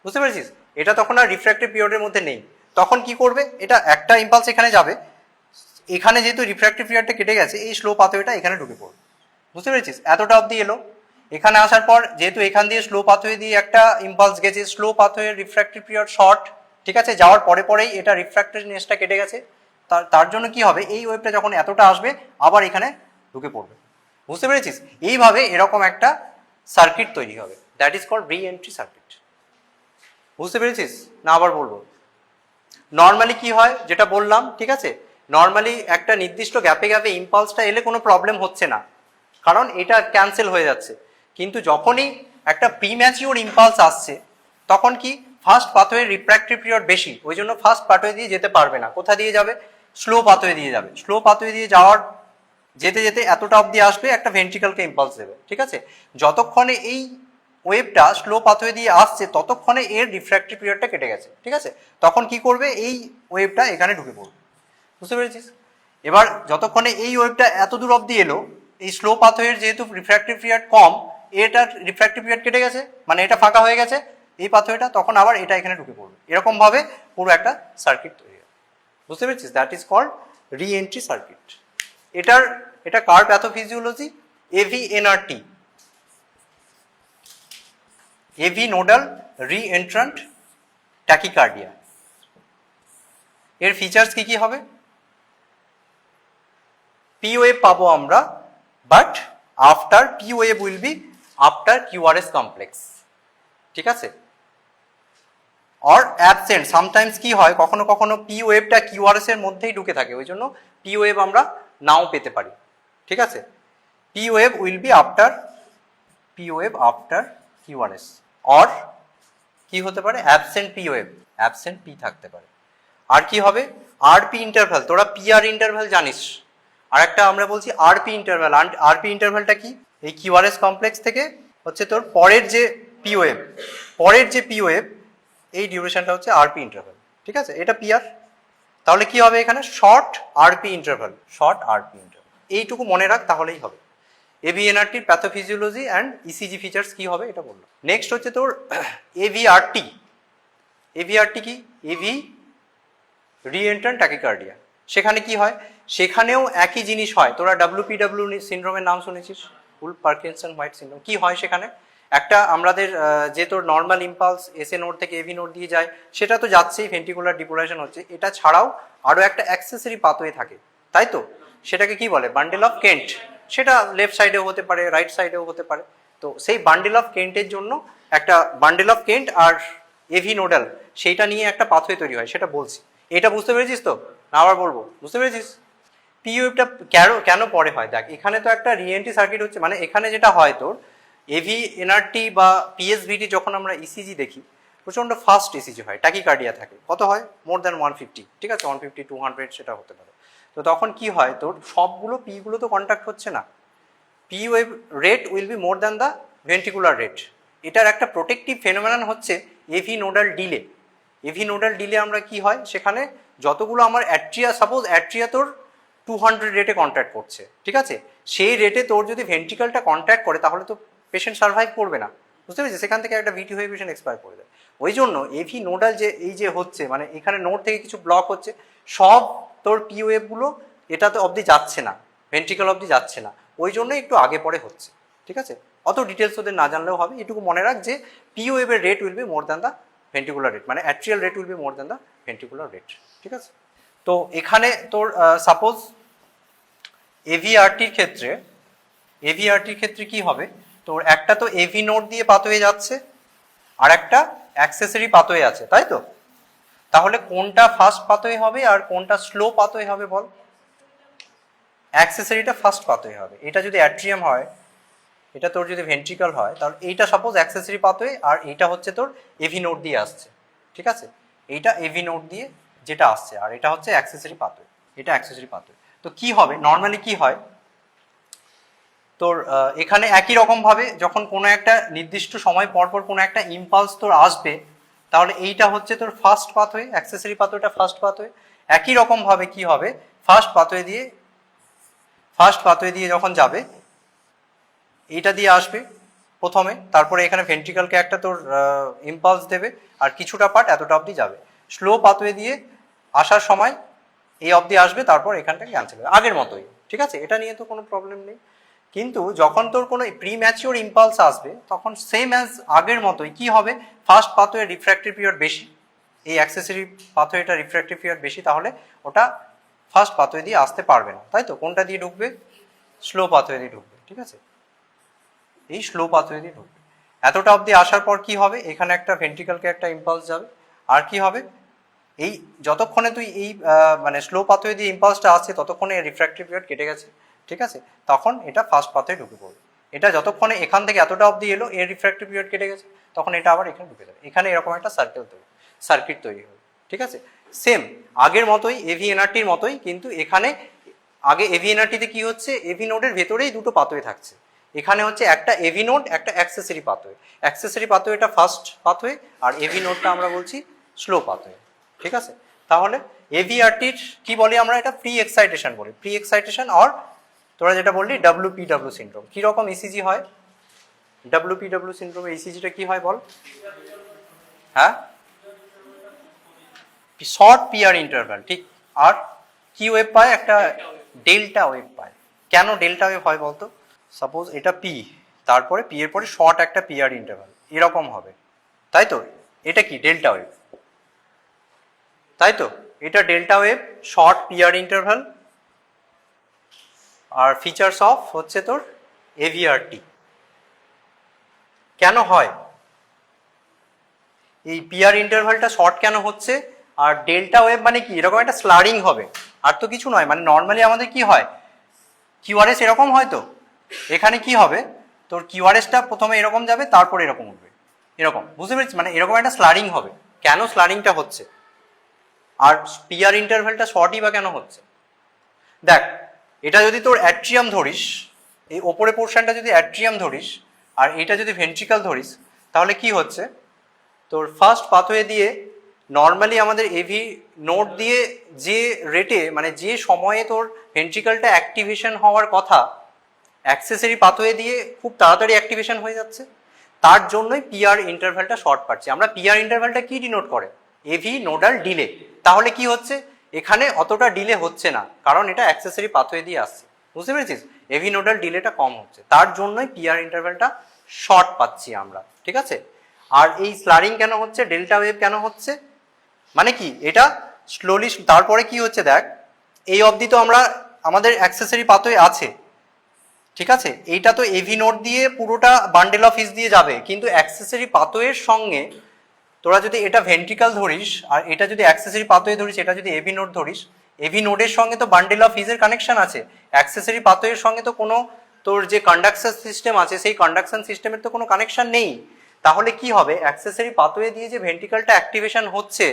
বুঝতে পেরেছিস? এটা তখন আর রিফ্র্যাক্টরি পিরিয়ডের মধ্যে নেই। তখন কি করবে, এটা একটা ইম্পালস এখানে যাবে, এখানে যেহেতু রিফ্র্যাক্টরি পিরিয়ডটা কেটে গেছে, এই স্লো পাথওয়েটা এখানে ঢুকে পড়বে, বুঝতে পেরেছিস? এতটা অবধি এলো, এখানে আসার পর যেহেতু এখান দিয়ে স্লো পাথওয়ে দিয়ে একটা ইম্পালস গেছে, স্লো পাথওয়ের রিফ্র্যাক্টরি পিরিয়ড শর্ট, ঠিক আছে, যাওয়ার পরে পরেই এটা রিফ্র্যাক্টরি নেসটা কেটে গেছে, তার জন্য কি হবে, এই ওয়েভটা যখন এতটা আসবে আবার এখানে ঢুকে পড়বে, বুঝতে পেরেছিস? এইভাবে এরকম একটা সার্কিট তৈরি হবে, দ্যাট ইজ কল্ড রি এন্ট্রি সার্কিট, বুঝতে পেরেছিস? না আবার বলবো, নর্মালি কি হয় যেটা বললাম, ঠিক আছে, নর্মালি একটা নির্দিষ্ট গ্যাপে গ্যাপে ইম্পালসটা এলে কোনো প্রবলেম হচ্ছে না, কারণ এটা ক্যান্সেল হয়ে যাচ্ছে। কিন্তু যখনই একটা প্রিম্যাচিওর ইম্পালস আসছে, তখন কি ফার্স্ট পাথওয়ে রিফ্র্যাক্টরি পিরিয়ড বেশি, ওই জন্য ফার্স্ট পাথওয়ে দিয়ে যেতে পারবে না, কোথা দিয়ে যাবে, স্লো পাথওয়ে দিয়ে যাবে। স্লো পাথওয়ে দিয়ে যাওয়ার যেতে যেতে এতটা অবধি আসবে, একটা ভেন্ট্রিকলকে ইম্পালস দেবে, ঠিক আছে। যতক্ষণে এই ওয়েভটা স্লো পাথওয়ে দিয়ে আসছে ততক্ষণে এর রিফ্র্যাক্টরি পিরিয়ডটা কেটে গেছে, ঠিক আছে। তখন কি করবে, এই ওয়েভটা এখানে ঢুকে পড়বে, বুঝতে পেরেছিস? এবার যতক্ষণে এই ওয়েভটা এত দূর অবধি এলো, এই স্লো পাথওয়ের যেহেতু রিফ্র্যাক্টরি পিরিয়ড কম, এটার রিফ্র্যাক্টরি পিরিয়ড কেটে গেছে, মানে এটা ফাঁকা হয়ে গেছে এই পাথওয়েটা, তখন আবার এটা এখানে ঢুকে পড়বে, এরকম ভাবে পুরো একটা সার্কিট তৈরি হবে, বুঝতে পেরেছিস? দ্যাট ইজ কল্ড রি এন্ট্রি সার্কিট। এটা কার প্যাথোফিজিওলজি, এভিএনআরটি, এভি নোডাল রি এন্ট্রান্ট ট্যাকিকার্ডিয়া। এর ফিচার্স কি কি হবে, পি ওয়েভ পাবো আমরা, but after P wave will B after QRS complex, ঠিক আছে, অর অ্যাবসেন্ট। সামটাইমস কি হয়, কখনো কখনো পি ওয়েভটা কিউআরএস এর মধ্যেই ঢুকে থাকে, ওই জন্য পি ওয়েভ আমরা নাও পেতে পারি, ঠিক আছে। P wave will B after QRS, or কি হতে পারে, absent P wave, absent P থাকতে পারে। আর কি হবে, আরপি ইন্টারভ্যাল, তোরা পিআর ইন্টারভ্যাল জানিস, আর একটা আমরা বলছি আরপি ইন্টারভ্যাল। আরপি ইন্টারভ্যালটা কি, এই কিউআরএস কমপ্লেক্স থেকে হচ্ছে তোর পরের যে পি ওয়েভ, এই ডিউরেশনটা হচ্ছে আরপি ইন্টারভ্যাল, ঠিক আছে, এটা পিআর। তাহলে কি হবে এখানে, শর্ট আরপি ইন্টারভ্যাল, এইটুকু মনে রাখ, তাহলেই হবে। এভিএনআরটির প্যাথোফিজিওলজি অ্যান্ড ইসিজি ফিচার্স কি হবে এটা বললাম। নেক্সট হচ্ছে তোর এভিআরটি। কি, এভি রি এন্ট্রান্ট ট্যাকিকার্ডিয়া। সেখানে কি হয়, সেখানেও একই জিনিস হয়, তোরা WPW সিনড্রোমের নাম শুনেছিস, উলফ পার্কিনসন হোয়াইট সিনড্রোম। কি হয় সেখানে, একটা আমাদের যে তোর নর্মাল ইম্পালস এসএ নোড থেকে এভি নোড দিয়ে যায়, সেটা তো যাচ্ছেই, ভেন্ট্রিকুলার ডিপোলাইজেশন হচ্ছে, এটা ছাড়াও আরও একটা অ্যাক্সেসরি পাথওয়ে থাকে, তাই তো, সেটাকে কি বলে, বান্ডেল অফ কেন্ট। সেটা লেফট সাইডেও হতে পারে, রাইট সাইডেও হতে পারে। তো সেই বান্ডেল অফ কেন্টের জন্য একটা বান্ডেল অফ কেন্ট আর এভি নোডাল, সেইটা নিয়ে একটা পাথওয়ে তৈরি হয়, সেটা বলছি। এটা বুঝতে পেরেছিস তো, না আবার বলবো, বুঝতে পেরেছিস? পি ওয়েভটা কেন পরে হয়, দেখ এখানে তো একটা রিএনটি সার্কিট হচ্ছে, মানে এখানে যেটা হয় তোর এভিএনআরটি বা পিএসভিটি, যখন আমরা ইসিজি দেখি প্রচণ্ড ফাস্ট ইসিজি হয়, ট্যাকিকার্ডিয়া থাকে, কত হয়, মোর দ্যান 150, ঠিক আছে, 150 200 সেটা হতে পারে। তো তখন কি হয়, তোর সবগুলো পিগুলো তো কন্ট্যাক্ট হচ্ছে না, P wave rate will be more than the ventricular rate. এটার একটা প্রোটেক্টিভ ফেনোমেনন হচ্ছে এভি নোডাল ডিলে। আমরা কি হয়, সেখানে যতগুলো আমার অ্যাট্রিয়া, সাপোজ অ্যাট্রিয়া তোর 200 রেটে কন্ট্যাক্ট করছে, ঠিক আছে, সেই রেটে তোর যদি ভেন্ট্রিকলটা কন্ট্যাক্ট করে, তাহলে তো পেশেন্ট সার্ভাইভ করবে না, বুঝতে পেরেছিস? সেখান থেকে একটা ভিটি হয়ে পেশেন্ট এক্সপায়ার করে দেয়। ওই জন্য এভি নোডাল যে হচ্ছে, মানে এখানে নোড থেকে কিছু ব্লক হচ্ছে, সব তোর পি ওয়েভগুলো এটাতে অবধি যাচ্ছে না, ভেন্ট্রিকল অবধি যাচ্ছে না, ওই জন্য একটু আগে পরে হচ্ছে, ঠিক আছে। অত ডিটেলস ওদের না জানলেও হবে, এটুকু মনে রাখ যে পি ওয়েভের rate will be more than the ventricular rate, মানে atrial rate will be more than the ventricular rate, ঠিক আছে। তো এখানে তোর সাপোজ এভিআরটির ক্ষেত্রে কি হবে, তোর একটা তো এভি নোড দিয়ে পাথওয়ে যাচ্ছে, আর একটা অ্যাক্সেসরি পাথওয়ে আছে, তাই তো। তাহলে কোনটা ফাস্ট পাথওয়ে হবে আর কোনটা স্লো পাথওয়ে হবে বল? অ্যাক্সেসরিটা ফাস্ট পাথওয়ে হবে। এটা যদি অ্যাট্রিয়াম হয়, এটা তোর যদি ভেন্ট্রিকল হয়, তাহলে এইটা সাপোজ অ্যাক্সেসরি পাথওয়ে, আর এইটা হচ্ছে তোর এভি নোড দিয়ে আসছে, ঠিক আছে, এইটা এভি নোড দিয়ে যেটা আসছে, আর এটা হচ্ছে অ্যাক্সেসরি পাথওয়ে, এটা অ্যাক্সেসরি পাথওয়ে। তো কি হবে, নর্মালি কি হয় তোর, এখানে একই রকম ভাবে যখন কোনো একটা নির্দিষ্ট সময় পর পর কোনো একটা ইম্পালস তোর আসবে, তাহলে এইটা হচ্ছে তোর ফার্স্ট পাথওয়ে, অ্যাক্সেসরি পাথওয়েটা ফার্স্ট পাথওয়ে। একই রকম ভাবে কি হবে, ফার্স্ট পাথওয়ে দিয়ে যখন যাবে এইটা দিয়ে আসবে প্রথমে, তারপরে এখানে ভেন্ট্রিকলকে একটা তোর ইম্পালস দেবে, আর কিছুটা পার্ট এতটা অবধি যাবে। স্লো পাথওয়ে দিয়ে আসার সময় এই অবধি আসবে, তারপর এখানটাকে ক্যান্সেল হবে আগের মতোই, ঠিক আছে, এটা নিয়ে তো কোনো প্রবলেম নেই। কিন্তু যখন তোর কোনো প্রি ম্যাচিওর ইম্পালস আসবে তখন সেম অ্যাজ আগের মতোই কি হবে, ফার্স্ট পাথওয়ে রিফ্র্যাক্টিভ পিরিয়ড বেশি, এই অ্যাক্সেসরি পাথওয়েটা রিফ্র্যাক্টিভ পিরিয়ড বেশি, তাহলে ওটা ফার্স্ট পাথওয়ে দিয়ে আসতে পারবে না, তাই তো? কোনটা দিয়ে ঢুকবে? স্লো পাথওয়ে দিয়ে ঢুকবে, ঠিক আছে, এই স্লো পাথওয়ে দিয়ে ঢুকবে। এতটা অবধি আসার পর কি হবে, এখানে একটা ভেন্ট্রিকলকে একটা ইম্পালস যাবে, আর কি হবে, এই যতক্ষণে তুই এই মানে স্লো পাথওয়ে দিয়ে ইম্পালসটা আসছে ততক্ষণে রিফ্র্যাক্টিভ পিরিয়ড কেটে গেছে, ঠিক আছে, তখন এটা ফার্স্ট পাথওয়ে ঢুকে পড়বে। এটা যতক্ষণে এখান থেকে এতটা অবধি এলো, এর রিফ্র্যাক্টিভ পিরিয়ড কেটে গেছে, তখন এটা আবার এখানে ঢুকে যাবে, এখানে এরকম একটা সার্কিট তৈরি হবে, ঠিক আছে। সেম আগের মতোই, এভিএনআরটির মতোই, কিন্তু এখানে আগে এভিএনআরটিতে কি হচ্ছে, এভি নোডের ভেতরেই দুটো পাথওয়ে থাকছে, এখানে হচ্ছে একটা এভি নোড, একটা অ্যাক্সেসরি পাথওয়ে। অ্যাক্সেসরি পাথওয়েটা ফার্স্ট পাথওয়ে, আর এভি নোডটা আমরা বলছি স্লো পাথওয়ে, ঠিক আছে। তাহলে এভিআরটির কি বলি আমরা, এটা প্রি এক্সাইটেশন বলি, প্রি এক্সাইটেশন। আর তোরা যেটা বললি ডাব্লিউপিডব্লিউ সিনড্রোম, কিরকম ইসিজি হয় ডাব্লিউপিডব্লিউ সিনড্রোমে? ইসিজিটা কি হয় বল? হ্যাঁ, শর্ট পিআর ইন্টারভ্যাল, ঠিক। আর কি ওয়েভ পায়? একটা ডেল্টা ওয়েভ পায়। কেন ডেল্টা ওয়েভ হয় বলতো? সাপোজ এটা পি, তারপরে পি এর পরে শর্ট একটা পিআর ইন্টারভ্যাল এরকম হবে, তাই তো? এটা কি ডেল্টা ওয়েভ, তাই তো? এটা delta wave, short PR interval. আর ফিচার্স অফ হচ্ছে তোর এভিআরটি। কেন হয় এই পিআর ইন্টারভ্যালটা শর্ট কেন হচ্ছে? আর ডেল্টা ওয়েভ মানে কি, এরকম একটা স্লারিং হবে, আর তো কিছু নয়। মানে নর্মালি আমাদের কি হয়, কিউআরএস এরকম হয়, তো এখানে কি হবে, তোর কিউআরএসটা প্রথমে এরকম যাবে, তারপরে এরকম উঠবে, এরকম, বুঝতে পেরেছিস? মানে এরকম একটা স্লারিং হবে। কেন স্লারিংটা হচ্ছে? আর পিআর ইন্টারভ্যালটা শর্টই বা কেন হচ্ছে? দেখ, এটা যদি তোর অ্যাট্রিয়াম ধরিস, এই ওপরে পোর্শনটা যদি অ্যাট্রিয়াম ধরিস, আর এটা যদি ভেন্ট্রিকল ধরিস, তাহলে কি হচ্ছে, তোর ফার্স্ট পাথওয়ে দিয়ে নর্মালি আমাদের এভি নোড দিয়ে যে রেটে, মানে যে সময়ে তোর ভেন্ট্রিকলটা অ্যাক্টিভেশন হওয়ার কথা, অ্যাক্সেসরি পাথওয়ে দিয়ে খুব তাড়াতাড়ি অ্যাক্টিভেশন হয়ে যাচ্ছে, তার জন্যই পিআর ইন্টারভ্যালটা শর্ট পাচ্ছি আমরা। পিআর ইন্টারভ্যালটা কি ডিনোট করে? AV nodal delay. তাহলে কি হচ্ছে, এখানে অতটা ডিলে হচ্ছে না, কারণ এটা অ্যাক্সেসরি পাথওয়ে দিয়ে আসছে, বুঝতে পেরেছিস? এভি নোডাল ডিলেটা কম হচ্ছে, তার জন্যই পিআর ইন্টারভ্যালটা শর্ট পাচ্ছি আমরা, ঠিক আছে। আর এই স্লারিং কেন হচ্ছে, ডেল্টা ওয়েভ কেন হচ্ছে, মানে কি, এটা স্লোলি, তারপরে কি হচ্ছে দেখ, এই অবধি তো আমরা আমাদের অ্যাক্সেসরি পাথওয়ে আছে, ঠিক আছে, এইটা তো এভি নোড দিয়ে পুরোটা বান্ডেল অফ হিস দিয়ে যাবে, কিন্তু অ্যাক্সেসরি পাথওয়ের সঙ্গে তোরা যদি এটা ভেন্ট্রিকল ধরিস, আর এটা যদি অ্যাক্সেসরি পাথওয়ে ধরিস, এটা যদি এভি নোড ধরিস, এভি নোডের সঙ্গে তো বান্ডেল অফ হিসের কানেকশন আছে, অ্যাক্সেসরি পাথওয়ের সঙ্গে তো কোনো তোর যে কন্ডাকশন সিস্টেম আছে, সেই কন্ডাকশন সিস্টেমের তো কোনো কানেকশন নেই। তাহলে কি হবে, অ্যাক্সেসরি পাথওয়ে দিয়ে যে ভেন্ট্রিকলটা অ্যাক্টিভেশন হচ্ছে,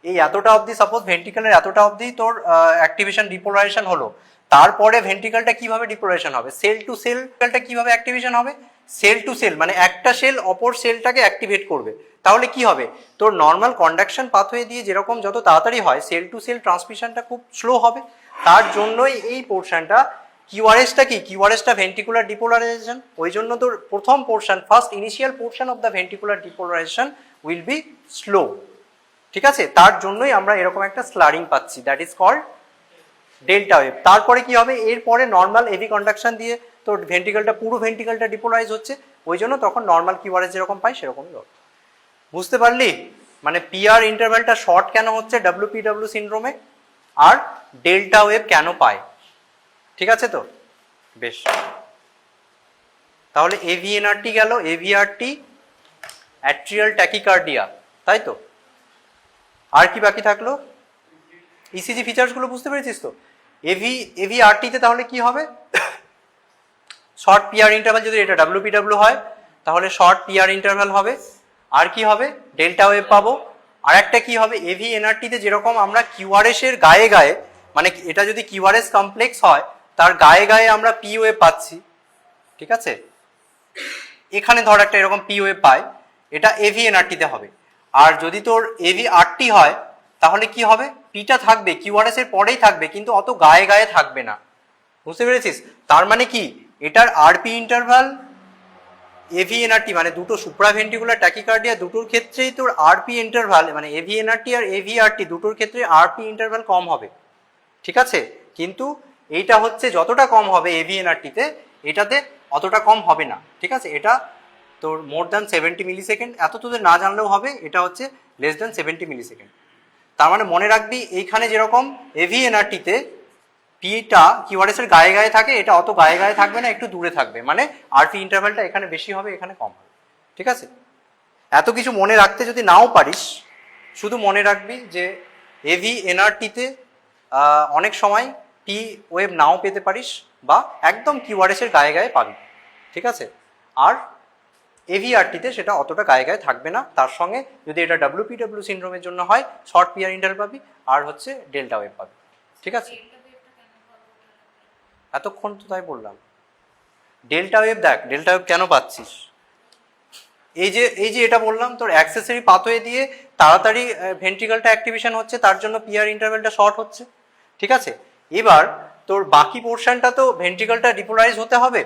এই এতটা অবধি, সাপোজ ভেন্ট্রিকলের এতটা অবধি তোর অ্যাক্টিভেশন ডিপোলারাইজেশন হলো, তারপরে ভেন্ট্রিকলটা কিভাবে ডিপোলারাইজেশন হবে, সেল টু সেলটা কিভাবে অ্যাক্টিভেশন হবে, সেল টু সেল, মানে একটা সেল অপর সেলটাকে অ্যাক্টিভেট করবে। তাহলে কি হবে, তোর নর্মাল কন্ডাকশন পাথওয়ে দিয়ে যেরকম যত তাড়াতাড়ি হয়, সেল টু সেল ট্রান্সমিশনটা খুব স্লো হবে। তার জন্যই এই পোর্শনটা, কিউআরএসটা কি, কিউআরএসটা ভেন্ট্রিকুলার ডিপোলারাইজেশন, ওই জন্য তোর প্রথম portion, first initial portion of the ventricular depolarization will be slow, ঠিক আছে। তার জন্যই আমরা এরকম একটা স্লারিং পাচ্ছি, that is called delta wave. তারপরে কি হবে, এরপরে নর্মাল এভি কন্ডাকশন দিয়ে তোর ভেন্ট্রিকলটা, পুরো ভেন্ট্রিকলটা ডিপোলারাইজ হচ্ছে, ওই জন্য তখন নর্মাল কিউআরএস যেরকম পাই সেরকমই হবে। বুঝতে পারলি? মানে পিআর ইন্টারভ্যালটা শর্ট কেন হচ্ছে ডাব্লিউপিডব্লিউ সিনড্রোমে, আর ডেল্টা ওয়েভ কেন পায়, ঠিক আছে তো? বেশ, তাহলে এভিএনআরটি গেল, এভিআরটি অ্যাট্রিয়াল ট্যাকিকার্ডিয়া, তাই তো? আর কি বাকি থাকলো? ইসিজি ফিচার্সগুলো বুঝতে পেরেছিস তো? এভিআরটিতে তাহলে কি হবে, শর্ট পিআর ইন্টারভ্যাল, যদি এটা ডাব্লিউপিডব্লিউ হয় তাহলে শর্ট পিআর ইন্টারভ্যাল হবে। আর কি হবে, ডেল্টা ওয়েভ পাবো। আর একটা কি হবে, এভিএনআরটিতে যেরকম আমরা কিউআরএস এর গায়ে গায়ে, মানে এটা যদি কিউআরএস কমপ্লেক্স হয়, তার গায়ে গায়ে আমরা পি ওয়েভ পাচ্ছি, ঠিক আছে। এখানে ধর একটা এরকম পি ওয়েভ পাই, এটা এভিএনআরটিতে হবে। আর যদি তোর এভি আরটি হয় তাহলে কি হবে, পিটা থাকবে কিউআরএস এর পরেই থাকবে কিন্তু অত গায়ে গায়ে থাকবে না, বুঝতে পেরেছিস? তার মানে কি এটার আরপি ইন্টারভাল এভিএনআরটি মানে দুটো সুপ্রাভেন্ট্রিকুলার ট্যাকিকার্ডিয়া দুটোর ক্ষেত্রেই তোর আরপি ইন্টারভাল মানে এভিএনআরটি আর এভিআরটি দুটোর ক্ষেত্রে আরপি ইন্টারভাল কম হবে, ঠিক আছে? কিন্তু এইটা হচ্ছে যতটা কম হবে এভিএনআরটিতে এটাতে অতটা কম হবে না, ঠিক আছে? এটা তোর মোর দ্যান 70 মিলি সেকেন্ড, এত তোদের না জানলেও হবে, এটা হচ্ছে লেস দ্যান 70 মিলি সেকেন্ড। তার মানে মনে রাখবি এইখানে যেরকম এভিএনআরটিতে পিটা কিউআরএস এর গায়ে গায়ে থাকে, এটা অত গায়ে গায়ে থাকবে না, একটু দূরে থাকবে, মানে আরপি ইন্টারভ্যালটা এখানে বেশি হবে এখানে কম হবে, ঠিক আছে? এত কিছু মনে রাখতে যদি নাও পারিস, শুধু মনে রাখবি যে এভিএনআরটিতে অনেক সময় পি ওয়েভ নাও পেতে পারিস বা একদম কিউআরএস এর গায়ে গায়ে পাবি, ঠিক আছে? আর এভিআরটিতে সেটা অতটা গায়ে গায়ে থাকবে না, তার সঙ্গে যদি এটা ডাব্লিউপিডব্লিউ সিনড্রোমের জন্য হয় শর্ট পিআর ইন্টারভ্যাল পাবি আর হচ্ছে ডেল্টা ওয়েভ পাবি, ঠিক আছে? এতক্ষণ তো তাই বললাম। ডেল্টা ওয়েভ দেখ, ডেল্টা ওয়েভ কেন পাচ্ছিস, এই যে এটা বললাম তোর অ্যাক্সেসরি পাথওয়ে দিয়ে তাড়াতাড়ি ভেন্ট্রিকলটা অ্যাক্টিভেশন হচ্ছে, তার জন্য পিআর ইন্টারভ্যালটা শর্ট হচ্ছে, ঠিক আছে? এবার তোর বাকি পোর্শনটা তো ভেন্ট্রিকলটা ডিপোলারাইজ হতে হবে,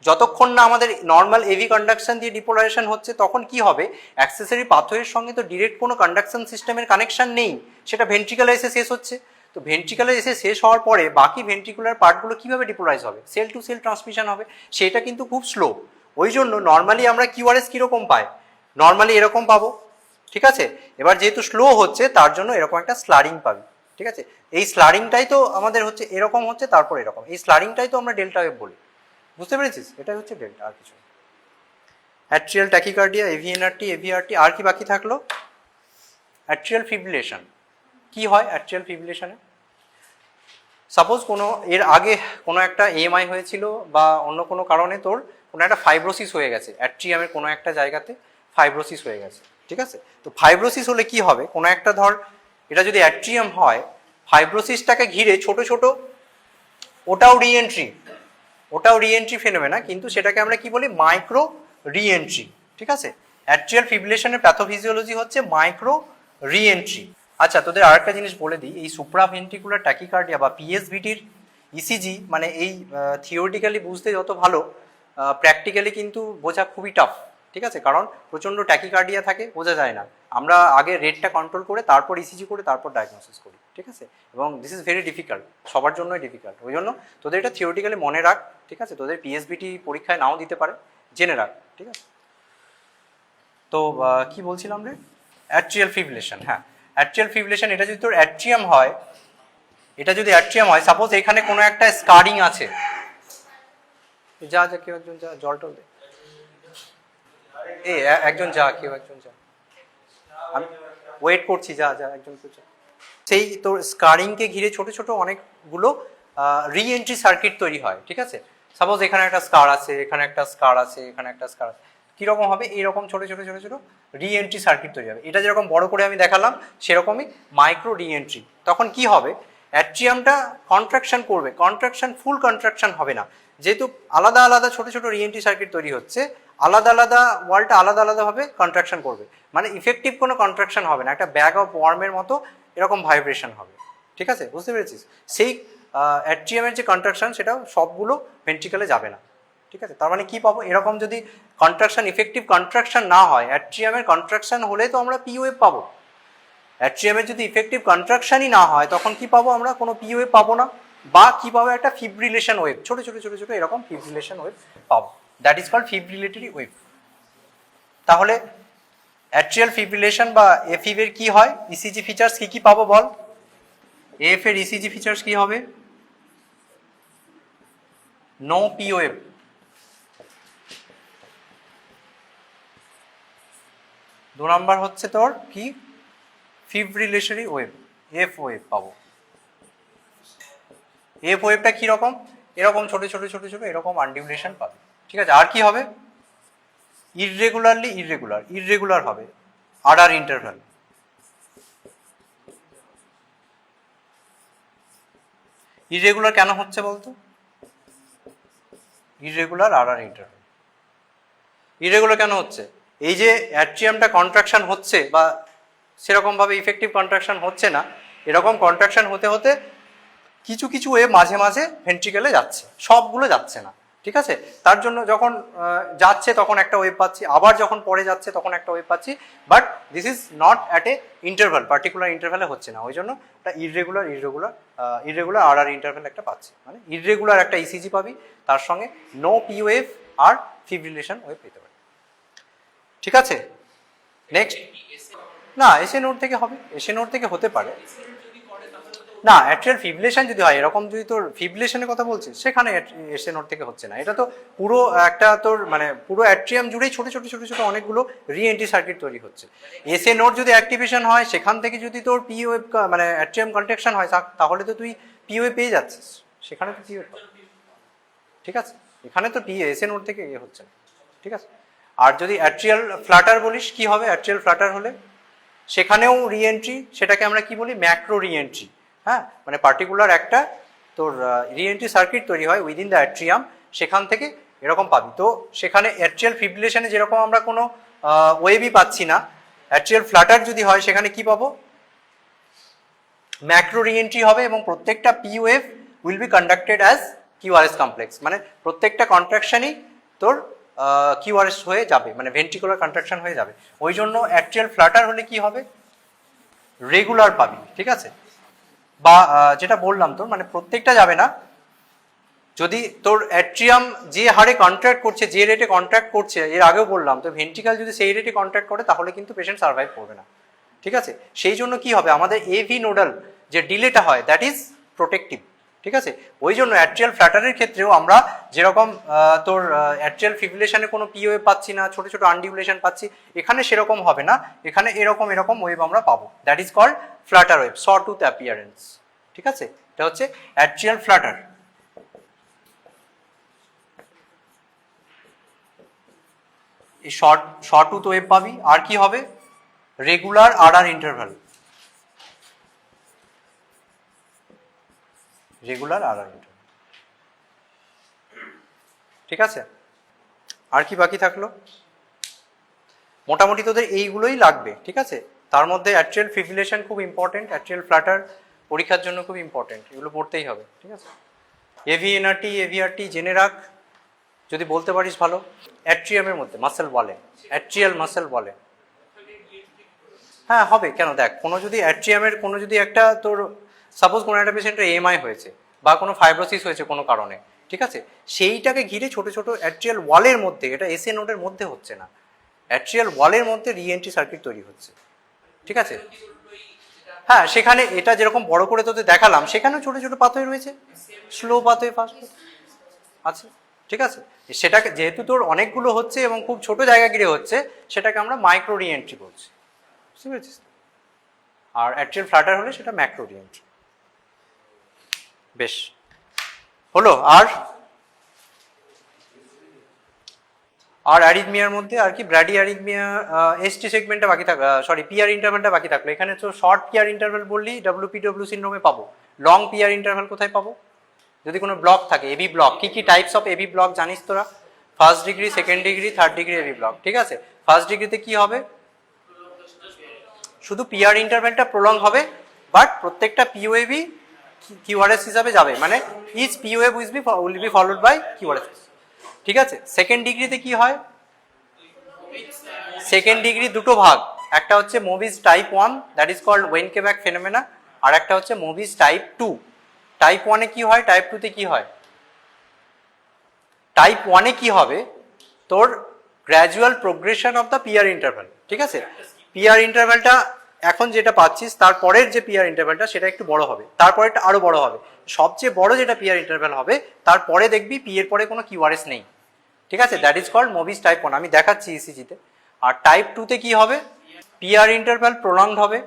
যতক্ষণ না আমাদের নর্মাল এভি কন্ডাকশন দিয়ে ডিপোলারাইজেশন হচ্ছে তখন কি হবে, অ্যাক্সেসরি পাথওয়ের সঙ্গে তো ডিরেক্ট কোনো কন্ডাকশন সিস্টেমের কানেকশন নেই, সেটা ভেন্ট্রিকলে এসে শেষ হচ্ছে। তো ভেন্ট্রিকলে এসে শেষ হওয়ার পরে বাকি ভেন্ট্রিকুলার পার্টগুলো কিভাবে ডিপোলারাইজ হবে, সেল টু সেল ট্রান্সমিশন হবে, সেটা কিন্তু খুব স্লো। ওই জন্য নর্মালি আমরা কিউআরএস কীরকম পাই, নর্মালি এরকম পাবো, ঠিক আছে? এবার যেহেতু স্লো হচ্ছে তার জন্য এরকম একটা স্লারিং পাবি, ঠিক আছে? এই স্লারিংটাই তো আমাদের হচ্ছে এরকম হচ্ছে তারপর এরকম, এই স্লারিংটাই তো আমরা ডেল্টা ওয়েভ বলি, বুঝতে পেরেছিস? এটাই হচ্ছে ডেল্টা, আর কিছু। অ্যাট্রিয়াল ট্যাকিকার্ডিয়া, এভিএনআরটি, এভিআরটি, আর কি বাকি থাকলো? Atrial fibrillation. কি হয় অ্যাট্রিয়াল ফিব্রিলেশনে? সাপোজ কোনো এর আগে কোনো একটা এএমআই হয়েছিল বা অন্য কোনো কারণে তোর কোনো একটা ফাইব্রোসিস হয়ে গেছে, অ্যাট্রিয়ামের কোনো একটা জায়গাতে ফাইব্রোসিস হয়ে গেছে, ঠিক আছে? তো ফাইব্রোসিস হলে কি হবে, কোনো একটা ধর এটা যদি অ্যাট্রিয়াম হয়, ফাইব্রোসিসটাকে ঘিরে ছোট ছোট, ওটাও রিএন্ট্রি ফেনোমেনা, কিন্তু সেটাকে আমরা কি বলি, মাইক্রো রিএন্ট্রি, ঠিক আছে? অ্যাট্রিয়াল ফিব্রিলেশনের প্যাথোফিজিওলজি হচ্ছে মাইক্রো রিএন্ট্রি। আচ্ছা, তোদের আরেকটা জিনিস বলে দিই, এই সুপ্রাভেন্ট্রিকুলার ট্যাকিকার্ডিয়া বা পিএসভিটির ইসিজি মানে এই থিওরিটিক্যালি বুঝতে যত ভালো, প্র্যাকটিক্যালি কিন্তু বোঝা খুবই টাফ, ঠিক আছে? কারণ প্রচণ্ড ট্যাকিকার্ডিয়া থাকে, বোঝা যায় না, আমরা আগে রেটটা কন্ট্রোল করে তারপর ইসিজি করে তারপর ডায়াগনোসিস করি, ঠিক আছে? এবং দিস ইজ ভেরি ডিফিকাল্ট, সবার জন্যই ডিফিকাল্ট, ওই জন্য তোদের এটা থিওরিটিক্যালি মনে রাখ, ঠিক আছে? তোদের পিএসভিটি পরীক্ষায় নাও দিতে পারে, জেনে রাখ, ঠিক আছে? তো কি বলছিলাম রে, অ্যাট্রিয়াল ফিব্রিলেশন। হ্যাঁ, অ্যাট্রিয়াল ফিব্রিলেশন, এটা যদি তোর অ্যাট্রিয়াম হয়, সাপোজ এখানে কোনো একটা স্কারিং আছে, যা কেউ একজন যা, জল টল দে, একজন যা, কেউ একজন যা, আমি ওয়েট করছি, যা একজন যা। সেই তোর স্কারিংকে ঘিরে ছোট ছোট অনেকগুলো রিএন্ট্রি সার্কিট তৈরি হয়, ঠিক আছে? সাপোজ এখানে একটা স্কার আছে, এখানে একটা স্কার আছে, এখানে একটা স্কার আছে, কীরকম হবে, এইরকম ছোটো ছোটো ছোটো ছোটো রিএন্ট্রি সার্কিট তৈরি হবে। এটা যেরকম বড় করে আমি দেখালাম সেরকমই মাইক্রো রিএন্ট্রি। তখন কি হবে, অ্যাট্রিয়ামটা কন্ট্রাকশন করবে, ফুল কন্ট্রাকশন হবে না, যেহেতু আলাদা আলাদা ছোটো ছোটো রিএন্ট্রি সার্কিট তৈরি হচ্ছে, আলাদা আলাদা ওয়ালটা আলাদা আলাদাভাবে কন্ট্রাকশন করবে, মানে ইফেক্টিভ কোনো কন্ট্রাকশন হবে না, একটা ব্যাগ অফ ওয়ার্মের মতো এরকম ভাইব্রেশন হবে, ঠিক আছে? বুঝতে পেরেছিস? সেই অ্যাট্রিয়ামের যে কন্ট্রাকশন সেটা সবগুলো ভেন্ট্রিকলে যাবে না, ঠিক আছে? তার মানে কি পাবো, এরকম যদি কন্ট্রাকশন ইফেক্টিভ কন্ট্রাকশন না হয়, অ্যাট্রিয়ামের কন্ট্রাকশন হলে তো আমরা পি ওয়েভ পাবো, অ্যাট্রিয়ামের যদি ইফেক্টিভ কন্ট্রাকশনই না হয় তখন কি পাবো, আমরা কোনো পি ওয়েভ পাবো না, বা কি পাবো, একটা ফিব্রিলেশন ওয়েভ, ছোটো ছোটো ছোটো ছোটো এরকম ফিব্রিলেশন ওয়েভ পাবো, দ্যাট ইজ কল্ড ফিব্রিলেটরি ওয়েভ। তাহলে অ্যাট্রিয়াল ফিব্রিলেশন বা এফইভ এর কি হয়, ইসিজি ফিচার্স কি কি পাবো বল? এফ এর ইসিজি ফিচার্স কি হবে, নো পি ওয়েভ, দু নাম্বার হচ্ছে তোর কি, ফিব্রিলেশরি ওয়েভ, এফ ওয়েভ পাবো। এফ ওয়েভটা কীরকম, এরকম ছোটো ছোটো ছোটো ছোটো এরকম আনডিউলেশন পাবে, ঠিক আছে? আর কি হবে, ইররেগুলার হবে, আর ইন্টারভ্যাল। ইররেগুলার কেন হচ্ছে বলতো, ইররেগুলার আর ইন্টারভ্যাল ইররেগুলার কেন হচ্ছে, এই যে অ্যাট্রিয়ামটা কন্ট্রাকশন হচ্ছে বা সেরকমভাবে ইফেক্টিভ কন্ট্রাকশন হচ্ছে না, এরকম কন্ট্রাকশন হতে হতে কিছু কিছু ওয়েভ মাঝে মাঝে ভেন্ট্রিকেলে যাচ্ছে, সবগুলো যাচ্ছে না, ঠিক আছে। তার জন্য যখন যাচ্ছে তখন একটা ওয়েভ পাচ্ছি, আবার যখন পরে যাচ্ছে তখন একটা ওয়েভ পাচ্ছি, but this is not at a interval, particular ইন্টারভ্যালে হচ্ছে না, ওই জন্য একটা ইররেগুলার আর ইন্টারভ্যাল একটা পাচ্ছি, মানে ইররেগুলার একটা ইসিজি পাবি, তার সঙ্গে নো পি ওয়েভ আর ফিব্রিলেশন ওয়েভ পেতে পারি, ঠিক আছে। নেক্সট, না এসএ নোড থেকে হবে, এসএ নোড থেকে হতে পারে না, অ্যাট্রিয়াল ফিব্রিলেশন যদি হয়, এরকম যদি তোর ফিব্রিলেশনের কথা বলছিস, সেখানে এসএ নোড থেকে হচ্ছে না, এটা তো পুরো একটা তোর মানে পুরো অ্যাট্রিয়াম জুড়েই ছোট ছোট ছোট ছোট অনেকগুলো রিএন্ট্রি সার্কিট তৈরি হচ্ছে। এসএ নোড যদি অ্যাক্টিভেশন হয়, সেখান থেকে যদি তোর পি ওয়েভ মানে অ্যাট্রিয়াম কন্ট্রাকশন হয়, তাহলে তো তুই পি ওয়েভ পেয়ে যাচ্ছিস, সেখানে তো পি ওয়েভ, ঠিক আছে। এখানে তো এসএ নোড থেকে হচ্ছে না, ঠিক আছে। আর যদি অ্যাট্রিয়াল ফ্লাটার বলিস, কি হবে অ্যাট্রিয়াল ফ্লাটার হলে? সেখানেও রিএন্ট্রি, সেটাকে আমরা কি বলি, ম্যাক্রো রিএন্ট্রি, হ্যাঁ, মানে পার্টিকুলার একটা তোর রিএন্ট্রি সার্কিট তৈরি হয় উইদিন দ্য অ্যাট্রিয়াম, সেখান থেকে এরকম পাবি। তো সেখানে অ্যাট্রিয়াল ফিব্রিলেশনে যেরকম আমরা কোনো ওয়েভই পাচ্ছি না, অ্যাট্রিয়াল ফ্লাটার যদি হয় সেখানে কি পাবো, ম্যাক্রো রিএন্ট্রি হবে, এবং প্রত্যেকটা P wave will be conducted as QRS complex, মানে প্রত্যেকটা কন্ট্রাকশনই তোর কিউআরএস হয়ে যাবে, মানে ভেন্ট্রিকুলার কন্ট্রাকশন হয়ে যাবে। ওই জন্য অ্যাট্রিয়াল ফ্লাটার হলে কি হবে, রেগুলার পাবি, ঠিক আছে। বা যেটা বললাম তোর মানে প্রত্যেকটা যাবে না, যদি তোর অ্যাট্রিয়াম যে হারে কন্ট্রাক্ট করছে, যে রেটে কন্ট্রাক্ট করছে, এর আগেও বললাম, তো ভেন্ট্রিকাল যদি সেই রেটে কন্ট্রাক্ট করে তাহলে কিন্তু পেশেন্ট সার্ভাইভ করবে না, ঠিক আছে। সেই জন্য কি হবে, আমাদের এভি নোডাল যে ডিলেটা হয় দ্যাট ইজ প্রোটেক্টিভ, ঠিক আছে। ওই জন্য অ্যাট্রিয়াল ফ্ল্যাটারের ক্ষেত্রেও আমরা যেরকম তোর অ্যাট্রিয়াল ফিব্রিলেশনে কোনো পি ওয়েভ পাচ্ছি না, ছোট ছোট আনডিউলেশন পাচ্ছি, এখানে সেরকম হবে না, এখানে এরকম ওয়েভ আমরা পাবো, that is called flutter wave, saw tooth appearance, ঠিক আছে। এটা হচ্ছে অ্যাট্রিয়াল ফ্ল্যাটার। এই শর্ট টুথ ওয়েভ পাবি, আর কি হবে, regular R interval, regular R interval, ঠিক আছে। আর কি বাকি থাকলো, মোটামুটি তোদের এইগুলোই লাগবে, ঠিক আছে। তার মধ্যে অ্যাট্রিয়াল ফিব্রিলেশন খুব ইম্পর্টেন্ট, অ্যাট্রিয়াল ফ্ল্যাটার পরীক্ষার জন্য খুব ইম্পর্টেন্ট, এগুলো পড়তেই হবে, ঠিক আছে। এভিএনআরটি এভিআরটি জেনে রাখ, যদি বলতে পারিস ভালো। অ্যাট্রিয়ামের মধ্যে মাসেল বলে, অ্যাট্রিয়াল মাসেল বলে, হ্যাঁ হবে, কেন দেখ, কোনো যদি অ্যাট্রিয়ামের কোনো যদি একটা তোর সাপোজ কোনো একটা পেশেন্টের এমআই হয়েছে বা কোনো ফাইব্রোসিস হয়েছে কোনো কারণে, ঠিক আছে, সেইটাকে ঘিরে ছোট ছোট অ্যাট্রিয়াল ওয়ালের মধ্যে, এটা এসএ নোডের মধ্যে হচ্ছে না, অ্যাট্রিয়াল ওয়ালের মধ্যে রিএন্ট্রি সার্কিট তৈরি হচ্ছে, ঠিক আছে। হ্যাঁ, সেখানে এটা যেরকম বড় করে তোদের দেখালাম, সেখানেও ছোট ছোট পাথর রয়েছে, স্লো পাথর ফাস্ট আছে, ঠিক আছে। সেটাকে যেহেতু তোর অনেকগুলো হচ্ছে এবং খুব ছোট জায়গা ঘিরে হচ্ছে, সেটাকে আমরা মাইক্রো রিএন্ট্রি বলছি, বুঝতে পেরেছিস। আর অ্যাট্রিয়াল ফ্ল্যাটার হলে সেটা ম্যাক্রো রিএন্ট্রি। বেশ হলো। আর অ্যারিথমিয়ার মধ্যে আর কি, ব্র্যাডি অ্যারিথমিয়া, এসটি সেগমেন্টটা বাকি থাকলো, সরি পিআর ইন্টারভ্যালটা বাকি থাকলো। এখানে তো শর্ট পিআর ইন্টারভ্যাল বললি ডব্লিউপিডব্লিউ সিনড্রোমে পাবো, লং পিআর ইন্টারভ্যাল কোথায় পাবো, যদি কোনো ব্লক থাকে, এবি ব্লক। কি কি টাইপস অফ এবি ব্লক জানিস তোরা, first degree, second degree, third degree AV block, ঠিক আছে। ফার্স্ট ডিগ্রিতে কি হবে, শুধু পিআর ইন্টারভ্যালটা প্রলং হবে, বাট প্রত্যেকটা পিওএবি কিউআরএস হিসাবে যাবে, মানে each P wave will be followed by QRS, ঠিক আছে। সেকেন্ড ডিগ্রিতে কি হয়, সেকেন্ড ডিগ্রি দুটো ভাগ, একটা হচ্ছে Mobitz type 1 that is called Wenckebach phenomena, আর একটা হচ্ছে মোভিজ টাইপ 2। টাইপ 1-এ কি হয়, টাইপ 2-তে কি হয়, টাইপ 1-এ কি হবে, তোর gradual progression of the PR interval, ঠিক আছে। পিআর ইন্টারভ্যালটা এখন যেটা পাচ্ছিস, তারপরের যে পিআর ইন্টারভ্যালটা সেটা একটু বড় হবে, তারপরেরটা আরো বড় হবে, সবচেয়ে বড় যেটা পিআর ইন্টারভ্যাল হবে তারপরে দেখবি পি এর পরে কোনো কিউআরএস নেই, ঠিক আছে, that is called Mobitz type 1, আমি দেখাচ্ছি ইসিজিতে। আর টাইপ 2-তে কি হবে, পিআর ইন্টারভ্যাল প্রলংড হবে,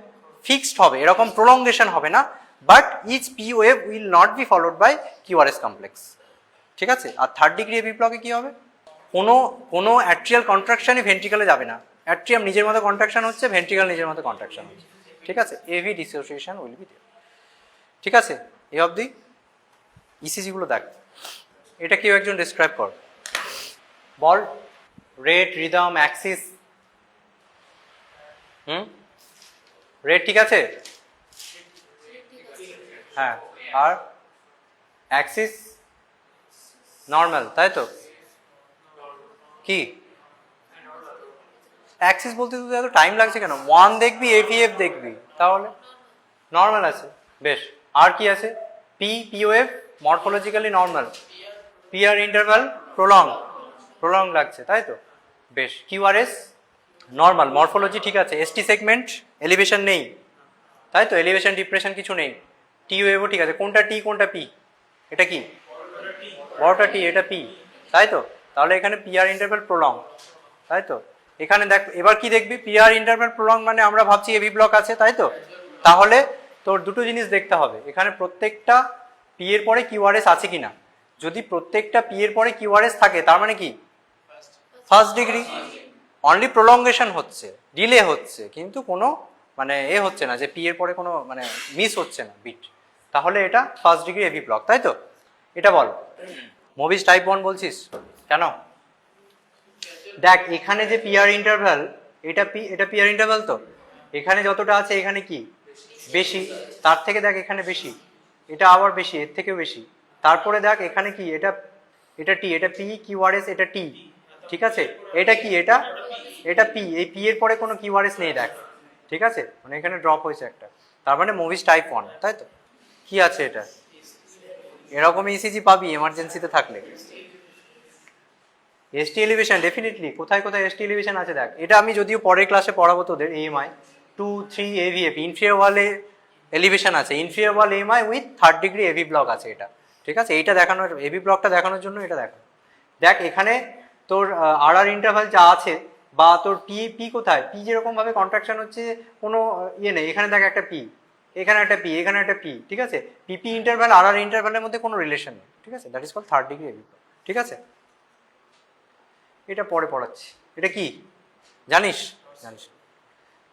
ফিক্সড হবে, এরকম প্রলংগেশন হবে না, but each P wave will not be followed by QRS complex, ঠিক আছে। আর থার্ড ডিগ্রি এবি ব্লকে কি হবে, কোনো অ্যাট্রিয়াল কন্ট্রাকশনই ভেন্ট্রিকালে যাবে না, অ্যাট্রিয়াম নিজের মতো কন্ট্রাকশন হচ্ছে, ভেন্ট্রিকাল নিজের মতো কন্ট্রাকশন হচ্ছে, ঠিক আছে। AV dissociation will be there, ঠিক আছে। এ অবধি ইসিজি গুলো দেখ, এটা কেউ একজন ডিসক্রাইব কর, বল রেট, রিদম, অ্যাক্সিস, রেড ঠিক আছে, হ্যাঁ, আর অ্যাক্সিস নর্মাল, তাই তো? কি অ্যাক্সিস বলতে তুই এত টাইম লাগছে কেন? 1 দেখবি, এভিএফ দেখবি, তাহলে নর্মাল আছে। বেশ, আর কি আছে? POF morphologically normal, PR interval prolong লাগছে, তাই তো? বেশ, কিউআরএস নর্মাল, মরফোলজি ঠিক আছে। এসটি সেগমেন্ট এলিভেশন নেই, তাই তো? এলিভেশন ডিপ্রেশন কিছু নেই। টিওএফও ঠিক আছে। কোনটা টি কোনটা পি? এটা কি বড়টা টি, এটা পি, তাই তো? তাহলে এখানে পিআর ইন্টারভাল প্রলং, তাই তো? এখানে দেখ, এবার কি দেখবি? পিআর ইন্টারভাল প্রলং মানে আমরা ভাবছি এবি ব্লক আছে, তাই তো? তাহলে তোর দুটো জিনিস দেখতে হবে, এখানে প্রত্যেকটা পি এর পরে কিউআরএস আছে কিনা। যদি প্রত্যেকটা পি এর পরে কিউআরএস থাকে, তার মানে কি ফার্স্ট ডিগ্রি। অনলি প্রলঙ্গেশন হচ্ছে, ডিলে হচ্ছে, কিন্তু কোনো মানে হচ্ছে না যে পি এর পরে কোনো মানে মিস হচ্ছে না বিট, তাহলে এটা ফার্স্ট ডিগ্রি এবি ব্লক, তাই তো? এটা বল। মুভিস টাইপ 1 বলছিস কেন? দেখ, এখানে যে পিআর ইন্টারভাল, এটা পিআর ইন্টারভাল তো, এখানে যতটা আছে এখানে কি বেশি, তার থেকে দেখ এখানে বেশি, এটা আবার বেশি, এর থেকেও বেশি। তারপরে দেখ এখানে কি, এটা টি, এটা পি, কিউআরএস এটা টি, ঠিক আছে? এটা কি, এটা পি, এই পি এর পরে কোনো কিউআরএস নেই দেখ, ঠিক আছে? মানে এখানে ড্রপ হয়েছে একটা, তার মানে মুভিস টাইপ 1, তাই তো? কি আছে এটা? এরকমই ইসিজি পাবি এমার্জেন্সিতে থাকলে। এসটি এলিভেশন ডেফিনেটলি, কোথায় কোথায় এসটি এলিভেশন আছে দেখ। এটা আমি যদিও পরের ক্লাসে পড়াবো তোদের। এএমআই 2, 3 এভিএফ, ইনফিরিয়র ওয়ালে এলিভেশন আছে, inferior wall AMI with 3rd degree AV block আছে এটা, ঠিক আছে? এইটা দেখানোর, এভি ব্লকটা দেখানোর জন্য এটা দেখো। দেখ এখানে তোর আর ইন্টারভাল যা আছে, বা তোর পি কোথায়, পি যেরকম ভাবে কন্ট্রাকশন হচ্ছে কোনো ইয়ে নেই। এখানে দেখ একটা পি, এখানে একটা পি, এখানে একটা পি, ঠিক আছে? পিপি ইন্টারভাল আর ইন্টারভালের মধ্যে কোনো রিলেশন নেই, ঠিক আছে? That is called 3rd degree AV block, ঠিক আছে? এটা পরে পড়াচ্ছি। এটা কি জানিস?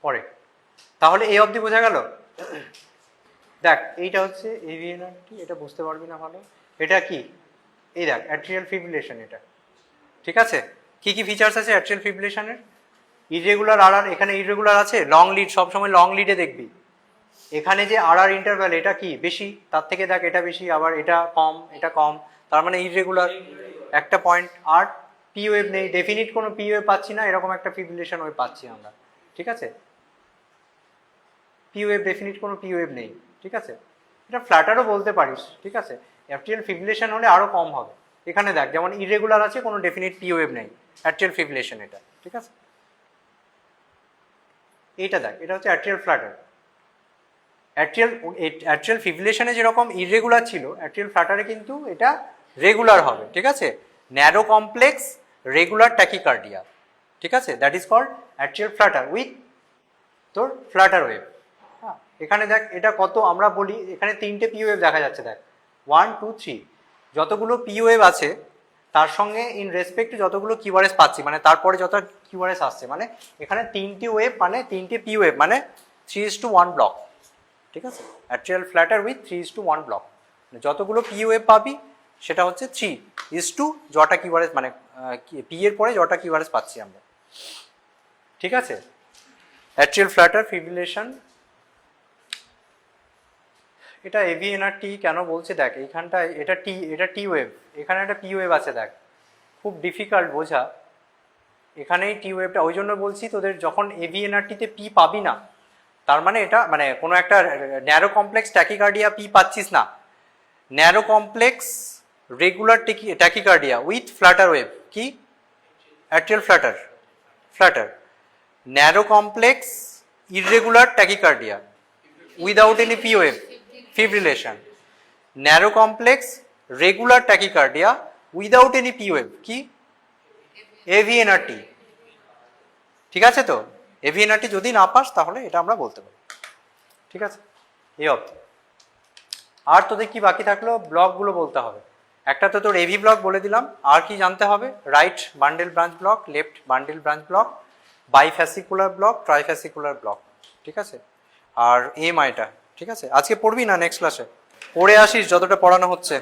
পরে। তাহলে এই অবধি বোঝা গেল? দেখ এইটা হচ্ছে এভিএনআরটি, এটা বুঝতে পারবি না ভালো। এটা কি? এই দেখ অ্যাট্রিয়াল ফিব্রিলেশন, এটা ঠিক আছে? কি কি ফিচার্স আছে অ্যাট্রিয়াল ফিব্রিলেশনের? ইরেগুলার আর, এখানে ইরেগুলার আছে, লং লিড, সবসময় লং লিডে দেখবি। এখানে যে আর ইন্টারভ্যাল, এটা কি বেশি, তার থেকে দেখ এটা বেশি, আবার এটা কম, এটা কম, তার মানে ইরেগুলার একটা পয়েন্ট। আর পি ওয়েভ নেই, ডেফিনিট কোনো পি ওয়েভ পাচ্ছি না, এরকম একটা ফিব্রিলেশন ওয়েভ পাচ্ছি আমরা, ঠিক আছে? পি ওয়েভ ডেফিনিট কোনো পি ওয়েভ নেই, ঠিক আছে? এটা ফ্ল্যাটারও বলতে পারিস, ঠিক আছে? অ্যাট্রিয়াল ফিব্রিলেশন হলে আরো কম হবে। এখানে দেখ যেমন ইরেগুলার আছে, কোনো ডেফিনিট পি ওয়েভ নেই, অ্যাট্রিয়াল ফিব্রিলেশন এটা, ঠিক আছে? এইটা দেখ, এটা হচ্ছে অ্যাট্রিয়াল ফ্ল্যাটার। অ্যাট্রিয়াল ফিব্রিলেশনে যেরকম ইরেগুলার ছিল, অ্যাট্রিয়াল ফ্ল্যাটারে কিন্তু এটা রেগুলার হবে, ঠিক আছে? ন্যারো কমপ্লেক্স রেগুলার ট্যাকিকার্ডিয়া, ঠিক আছে? That is called atrial flutter with তোর ফ্ল্যাটার ওয়েভ। হ্যাঁ, এখানে দেখ এটা কত, আমরা বলি এখানে 3টে পি ওয়েভ দেখা যাচ্ছে, দেখ 1, 2, 3, যতগুলো পি ওয়েভ আছে তার সঙ্গে ইন রেসপেক্ট টু যতগুলো কিউআরএস পাচ্ছি, মানে তারপরে যত কিউআরএস আসছে, মানে এখানে 3টে ওয়েভ মানে 3টে পি ওয়েভ মানে 3:1 ব্লক, ঠিক আছে? অ্যাট্রিয়াল ফ্ল্যাটার উইথ 3:1 ব্লক, যতগুলো পি ওয়েভ পাবি সেটা হচ্ছে 3:, যটা কিউআরএস মানে পি এর পরে যটা কিউআরএস পাচ্ছি আমরা, ঠিক আছে? অ্যাট্রিয়াল ফ্ল্যাটার ফিব্রিলেশন, এটা এভিএনআরটি কেন বলছে দেখ, এইখানটায় এটা টি ওয়েভ, এখানে একটা পি ওয়েভ আছে, দেখ খুব ডিফিকাল্ট বোঝা, এখানেই টি ওয়েভটা, ওই জন্য বলছি তোদের যখন এভিএনআরটিতে পি পাবি না, তার মানে এটা মানে কোনো একটা ন্যারো কমপ্লেক্স ট্যাকিকার্ডিয়া পি পাচ্ছিস না, narrow complex regular tachycardia with flutter wave, কি atrial flutter, narrow complex irregular tachycardia without any P wave fibrillation, narrow complex regular tachycardia without any P wave, কি এভিএনআরটি, ঠিক আছে? তো এভিএনআরটি যদি না pass তাহলে এটা আমরা বলতে পারি, ঠিক আছে? এই অবধি। আর তোদের কি বাকি থাকলো? ব্লকগুলো বলতে হবে। একটা তো তোর এভি ব্লক বলে দিলাম, আর কি জানতে হবে? Right bundle branch block, left bundle branch block, bifascicular block, trifascicular block, ঠিক আছে? আর এমআইটা, ঠিক আছে? আজকে পড়বি না নেক্সট ক্লাসে? পড়ে আসিস যতটা পড়ানো হচ্ছে।